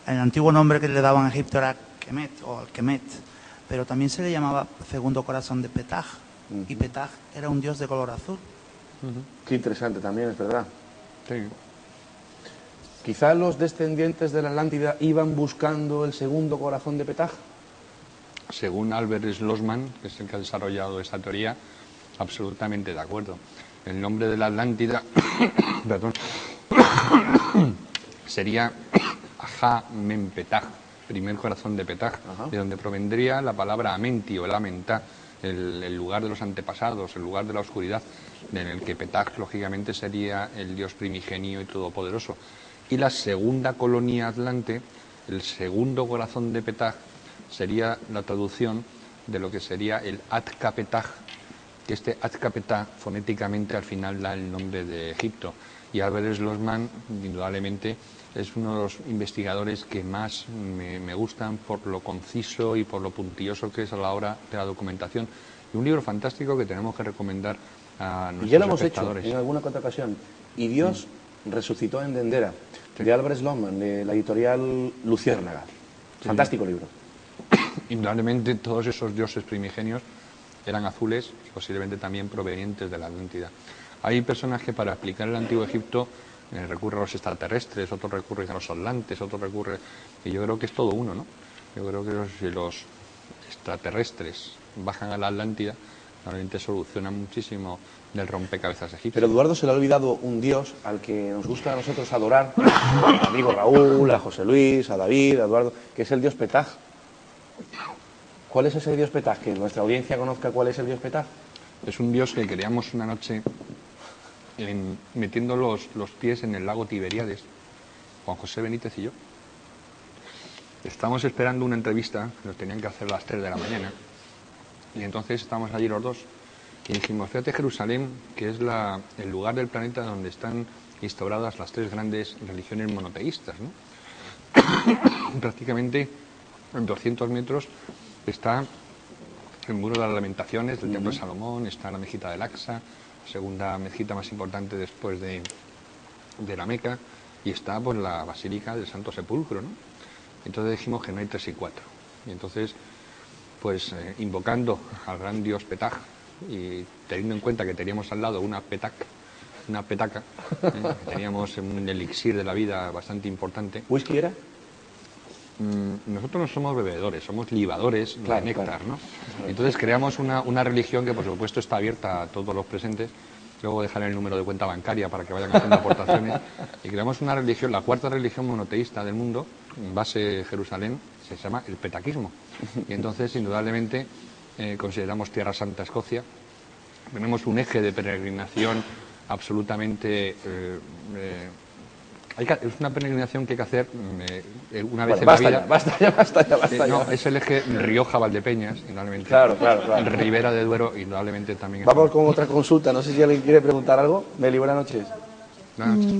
Speaker 6: el antiguo nombre que le daban a Egipto era Kemet o Alkemet, pero también se le llamaba segundo corazón de Petaj, y Petaj era un dios de color azul.
Speaker 1: Qué interesante también, es verdad.
Speaker 2: Sí.
Speaker 1: Quizá los descendientes de la Atlántida iban buscando el segundo corazón de Petaj.
Speaker 2: Según Albert Schlossman, que es el que ha desarrollado esta teoría, absolutamente de acuerdo. El nombre de la Atlántida perdón, sería Aja-Men-Petaj, primer corazón de Petaj, de donde provendría la palabra Amenti o el Amentá, el lugar de los antepasados, el lugar de la oscuridad, en el que Petaj, lógicamente, sería el dios primigenio y todopoderoso. Y la segunda colonia atlante, el segundo corazón de Petaj, sería la traducción de lo que sería el Atka-Petaj, que este Atka-Petaj fonéticamente al final da el nombre de Egipto. Y Albert Schlossman, indudablemente, es uno de los investigadores que más me gustan por lo conciso y por lo puntilloso que es a la hora de la documentación. Y un libro fantástico que tenemos que recomendar a nuestros
Speaker 1: Y ya lo hemos
Speaker 2: espectadores.
Speaker 1: hecho en alguna otra ocasión. Y Dios resucitó en Dendera, de Albert Schlossman, de la editorial Luciérnaga. Fantástico libro.
Speaker 2: Indudablemente todos esos dioses primigenios eran azules y posiblemente también provenientes de la Atlántida. Hay personas que para explicar el antiguo Egipto recurren a los extraterrestres, otros recurren a los atlantes, otros recurren... Y yo creo que es todo uno, ¿no? Yo creo que si los extraterrestres bajan a la Atlántida, realmente solucionan muchísimo del rompecabezas egipcio.
Speaker 1: Pero Eduardo se le ha olvidado un dios al que nos gusta a nosotros adorar, a amigo Raúl, a José Luis, a David, a Eduardo, que es el dios Petaj. ¿Cuál es ese dios Petaj? Que nuestra audiencia conozca cuál es el dios Petaj.
Speaker 2: Es un dios que creamos una noche metiendo los pies en el lago Tiberíades, Juan José Benítez y yo. Estábamos esperando una entrevista, que nos tenían que hacer a las 3 de la mañana, y entonces estábamos allí los dos y dijimos, fíjate Jerusalén, que es el lugar del planeta donde están instauradas las tres grandes religiones monoteístas, ¿no? Prácticamente en 200 metros está el muro de las lamentaciones del Templo de Salomón, está la mezquita del Aqsa, segunda mezquita más importante después de la Meca, y está pues la Basílica del Santo Sepulcro, ¿no? Entonces dijimos que no hay 3 y 4. Y entonces, pues invocando al gran dios Petaj y teniendo en cuenta que teníamos al lado una petaca, que teníamos un elixir de la vida bastante importante.
Speaker 1: ¿Whisky era?
Speaker 2: Nosotros no somos bebedores, somos libadores
Speaker 1: Claro,
Speaker 2: de néctar,
Speaker 1: claro.
Speaker 2: ¿no? Entonces creamos una religión que por supuesto está abierta a todos los presentes. Luego dejaré el número de cuenta bancaria para que vayan haciendo aportaciones. Y creamos una religión, la cuarta religión monoteísta del mundo, en base de Jerusalén, se llama el petaquismo. Y entonces, indudablemente, consideramos Tierra Santa Escocia. Tenemos un eje de peregrinación absolutamente... es una peregrinación que hay que hacer una vez en la vida.
Speaker 1: Basta ya.
Speaker 2: No, es el eje Rioja-Valdepeñas, indudablemente.
Speaker 1: Claro.
Speaker 2: Ribera de Duero, indudablemente también.
Speaker 1: Vamos con otra consulta. No sé si alguien quiere preguntar algo. Meli, buenas noches.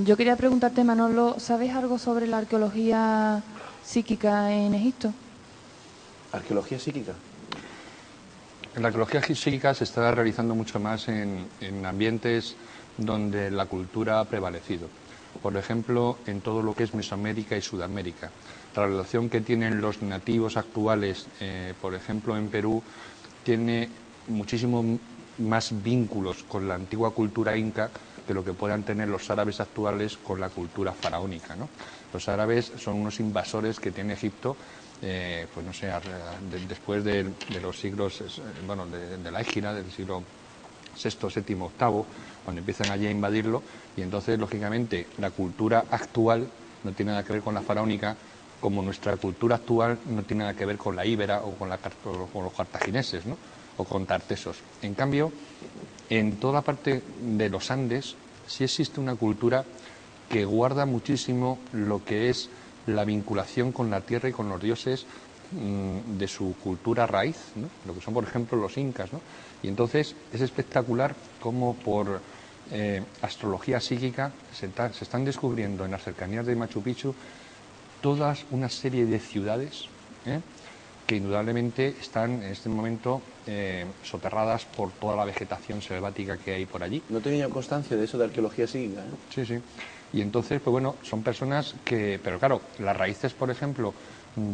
Speaker 7: Yo quería preguntarte, Manolo, ¿sabes algo sobre la arqueología psíquica en Egipto?
Speaker 1: Arqueología psíquica.
Speaker 2: La arqueología psíquica se está realizando mucho más en ambientes donde la cultura ha prevalecido. Por ejemplo, en todo lo que es Mesoamérica y Sudamérica. La relación que tienen los nativos actuales, por ejemplo, en Perú, tiene muchísimo más vínculos con la antigua cultura inca que lo que puedan tener los árabes actuales con la cultura faraónica, ¿no? Los árabes son unos invasores que tiene Egipto pues no sé, después de los siglos, bueno, de la Égira, del siglo VI, VII, VIII, cuando empiezan allí a invadirlo, y entonces, lógicamente, la cultura actual no tiene nada que ver con la faraónica, como nuestra cultura actual no tiene nada que ver con la íbera o con los cartagineses, ¿no? O con tartesos. En cambio, en toda la parte de los Andes sí existe una cultura que guarda muchísimo lo que es la vinculación con la tierra y con los dioses de su cultura raíz, ¿no? Lo que son, por ejemplo, los incas, ¿no? Y entonces es espectacular cómo por astrología psíquica se están descubriendo en las cercanías de Machu Picchu todas una serie de ciudades que indudablemente están en este momento soterradas por toda la vegetación selvática que hay por allí.
Speaker 1: No tenía constancia de eso de arqueología psíquica, ¿eh?
Speaker 2: Sí, sí. Y entonces, pues bueno, son personas que... Pero claro, las raíces, por ejemplo,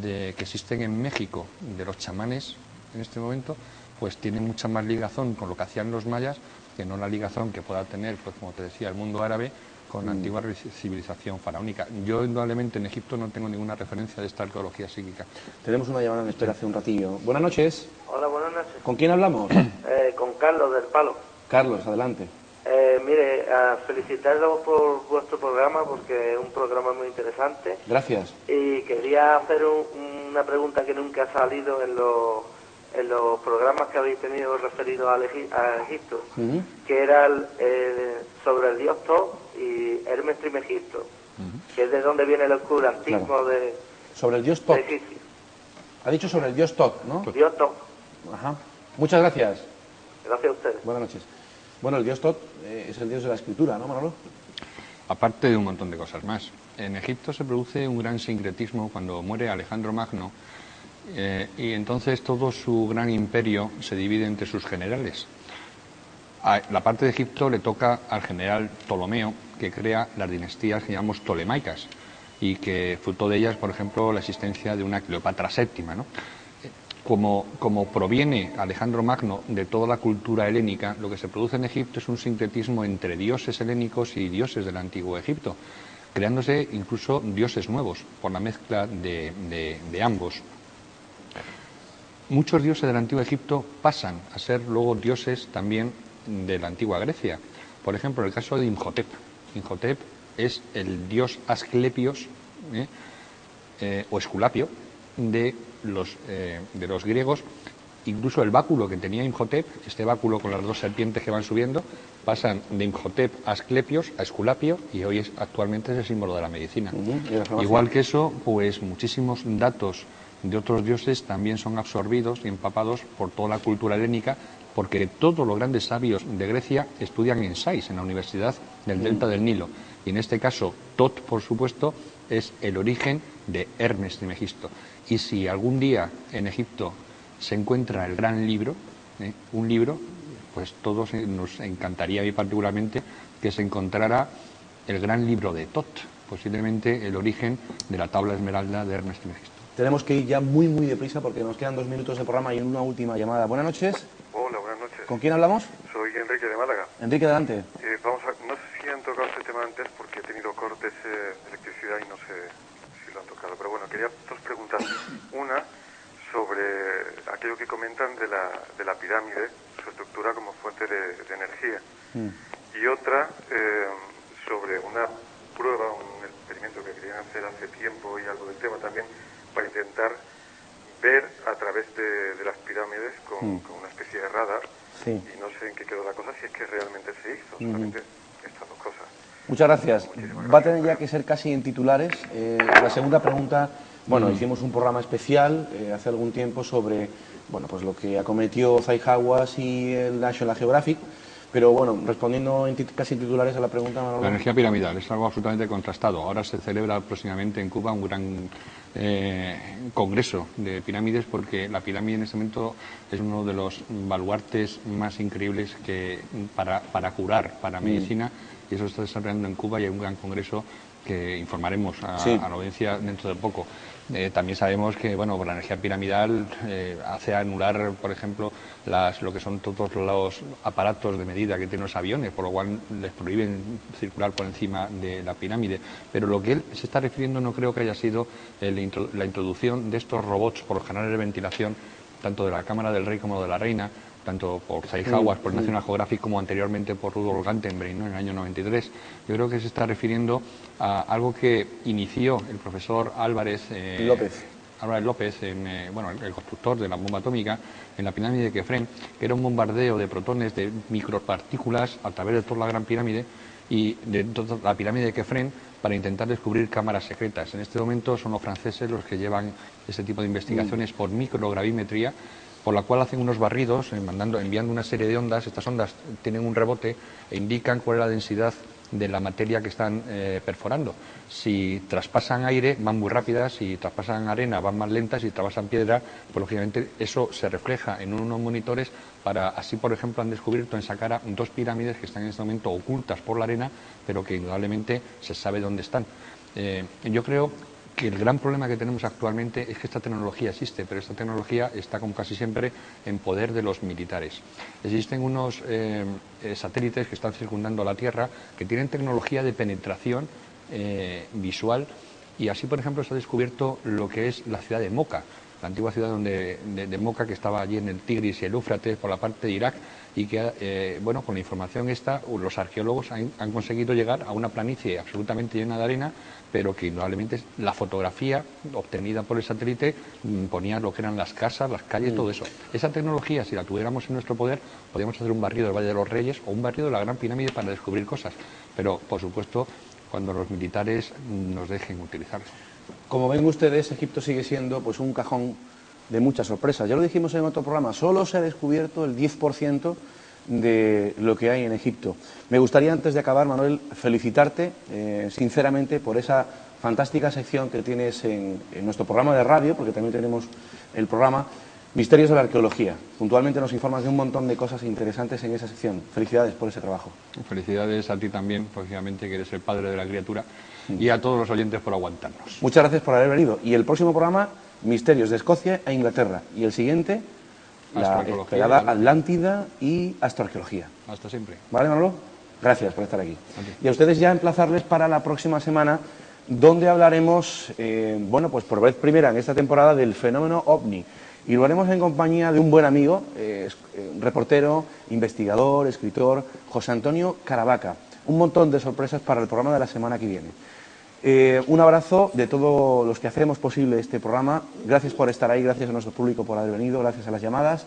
Speaker 2: que existen en México, de los chamanes en este momento, pues tienen mucha más ligazón con lo que hacían los mayas que no la ligazón que pueda tener, pues como te decía, el mundo árabe con la antigua civilización faraónica. Yo, indudablemente, en Egipto no tengo ninguna referencia de esta arqueología psíquica.
Speaker 1: Tenemos una llamada en espera hace un ratillo. Buenas noches.
Speaker 8: Hola, buenas noches.
Speaker 1: ¿Con quién hablamos?
Speaker 8: Con Carlos del Palo.
Speaker 1: Carlos, adelante.
Speaker 8: Mire, felicitarlos por vuestro programa porque es un programa muy interesante.
Speaker 1: Gracias.
Speaker 8: Y quería hacer una pregunta que nunca ha salido en los programas que habéis tenido referidos a Egipto, que era sobre el dios Thoth y Hermes Trismegisto, que es de donde viene el oscurantismo
Speaker 1: Claro. Sobre el dios
Speaker 8: de
Speaker 1: Thoth.
Speaker 8: Egipcio.
Speaker 1: Ha dicho sobre el dios Thoth, ¿no?
Speaker 8: Dios Thoth.
Speaker 1: Ajá. Muchas gracias.
Speaker 8: Gracias a ustedes.
Speaker 1: Buenas noches. Bueno, el dios Thoth es el dios de la escritura, ¿no, Manolo?
Speaker 2: Aparte de un montón de cosas más. En Egipto se produce un gran sincretismo cuando muere Alejandro Magno y entonces todo su gran imperio se divide entre sus generales. La parte de Egipto le toca al general Ptolomeo, que crea las dinastías que llamamos tolemaicas y que fruto de ellas, por ejemplo, la existencia de una Cleopatra VII, ¿no? Como proviene Alejandro Magno de toda la cultura helénica, lo que se produce en Egipto es un sincretismo entre dioses helénicos y dioses del antiguo Egipto, creándose incluso dioses nuevos por la mezcla de ambos. Muchos dioses del antiguo Egipto pasan a ser luego dioses también de la antigua Grecia. Por ejemplo, el caso de Imhotep. Imhotep es el dios Asclepios o Esculapio de los griegos. Incluso el báculo que tenía Imhotep, este báculo con las dos serpientes que van subiendo, pasan de Imhotep a Asclepios, a Esculapio, y hoy actualmente es el símbolo de la medicina. Igual que eso, pues muchísimos datos de otros dioses también son absorbidos y empapados por toda la cultura helénica, porque todos los grandes sabios de Grecia estudian en Sais, en la Universidad del Delta del Nilo. Y en este caso, Thoth, por supuesto, es el origen de Hermes Trismegisto. Y si algún día en Egipto se encuentra el gran libro, un libro, pues todos nos encantaría, a mí particularmente, que se encontrara el gran libro de Thoth, posiblemente el origen de la tabla esmeralda de Hermes Trismegisto.
Speaker 1: Tenemos que ir ya muy deprisa porque nos quedan 2 minutos de programa y una última llamada. Buenas noches.
Speaker 9: Hola, buenas noches.
Speaker 1: ¿Con quién hablamos?
Speaker 9: Soy Enrique de Málaga.
Speaker 1: Enrique, adelante.
Speaker 9: Vamos a ver, no sé si han tocado este tema antes porque he tenido cortes de electricidad y no sé si lo han tocado. Pero bueno, quería dos preguntas. Una sobre aquello que comentan de la pirámide, su estructura como fuente de energía. Y otra sobre una prueba, un experimento que querían hacer hace tiempo y algo del tema también, para intentar ver a través de las pirámides con una especie de radar.
Speaker 1: Sí.
Speaker 9: Y no sé en qué quedó la cosa, si es que realmente se hizo, solamente estas dos cosas.
Speaker 1: Muchas gracias. Va a tener ya que ser casi en titulares. La segunda pregunta, bueno, hicimos un programa especial hace algún tiempo sobre, bueno, pues lo que acometió Zahi Hawass y el National Geographic. Pero bueno, respondiendo casi en titulares a la pregunta, Manolo.
Speaker 2: La energía piramidal es algo absolutamente contrastado. Ahora se celebra próximamente en Cuba un gran congreso de pirámides, porque la pirámide en este momento es uno de los baluartes más increíbles para curar, para medicina, y eso está desarrollando en Cuba y hay un gran congreso que informaremos a la audiencia dentro de poco. También sabemos que bueno, la energía piramidal hace anular, por ejemplo, lo que son todos los aparatos de medida que tienen los aviones, por lo cual les prohíben circular por encima de la pirámide. Pero lo que él se está refiriendo no creo que haya sido la introducción de estos robots por los canales de ventilación, tanto de la Cámara del Rey como de la Reina, tanto por Zay Hawass, por National Geographic, como anteriormente por Rudolf Gantenbrink, ¿no?, en el año 93. Yo creo que se está refiriendo a algo que inició el profesor Álvarez López, el constructor de la bomba atómica, en la pirámide de Kefren, que era un bombardeo de protones, de micropartículas a través de toda la gran pirámide y de toda la pirámide de Kefren, para intentar descubrir cámaras secretas. En este momento son los franceses los que llevan este tipo de investigaciones por microgravimetría, por la cual hacen unos barridos, enviando una serie de ondas. Estas ondas tienen un rebote e indican cuál es la densidad de la materia que están perforando. Si traspasan aire, van muy rápidas; si traspasan arena, van más lentas; si traspasan piedra, pues lógicamente eso se refleja en unos monitores. Así, por ejemplo, han descubierto en Saqqara 2 pirámides que están en este momento ocultas por la arena, pero que indudablemente se sabe dónde están. Yo creo que el gran problema que tenemos actualmente es que esta tecnología existe, pero esta tecnología está, como casi siempre, en poder de los militares. Existen unos satélites que están circundando la Tierra que tienen tecnología de penetración visual, y así, por ejemplo, se ha descubierto lo que es la ciudad de Moca, la antigua ciudad de Moca, que estaba allí en el Tigris y el Éufrates, por la parte de Irak, y que, con la información esta, los arqueólogos han conseguido llegar a una planicie absolutamente llena de arena, pero que indudablemente la fotografía obtenida por el satélite ponía lo que eran las casas, las calles, todo eso. Esa tecnología, si la tuviéramos en nuestro poder, podríamos hacer un barrido del Valle de los Reyes o un barrido de la Gran Pirámide para descubrir cosas, pero, por supuesto, cuando los militares nos dejen utilizarlo.
Speaker 1: Como ven ustedes, Egipto sigue siendo pues un cajón de muchas sorpresas. Ya lo dijimos en otro programa, solo se ha descubierto el 10% de lo que hay en Egipto. Me gustaría, antes de acabar, Manuel, felicitarte sinceramente por esa fantástica sección que tienes en nuestro programa de radio, porque también tenemos el programa Misterios de la Arqueología. Puntualmente nos informas de un montón de cosas interesantes en esa sección. Felicidades por ese trabajo.
Speaker 2: Felicidades a ti también, lógicamente, que eres el padre de la criatura, y a todos los oyentes por aguantarnos.
Speaker 1: Muchas gracias por haber venido. Y el próximo programa, Misterios de Escocia e Inglaterra. Y el siguiente, la esperada Atlántida y astroarqueología.
Speaker 2: Hasta siempre.
Speaker 1: ¿Vale, Manolo? Gracias por estar aquí. Y a ustedes ya emplazarles para la próxima semana, donde hablaremos, pues por vez primera en esta temporada, del fenómeno OVNI. Y lo haremos en compañía de un buen amigo, reportero, investigador, escritor, José Antonio Caravaca. Un montón de sorpresas para el programa de la semana que viene. Un abrazo de todos los que hacemos posible este programa. Gracias por estar ahí, gracias a nuestro público por haber venido, gracias a las llamadas,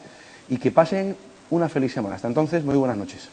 Speaker 1: y que pasen una feliz semana. Hasta entonces, muy buenas noches.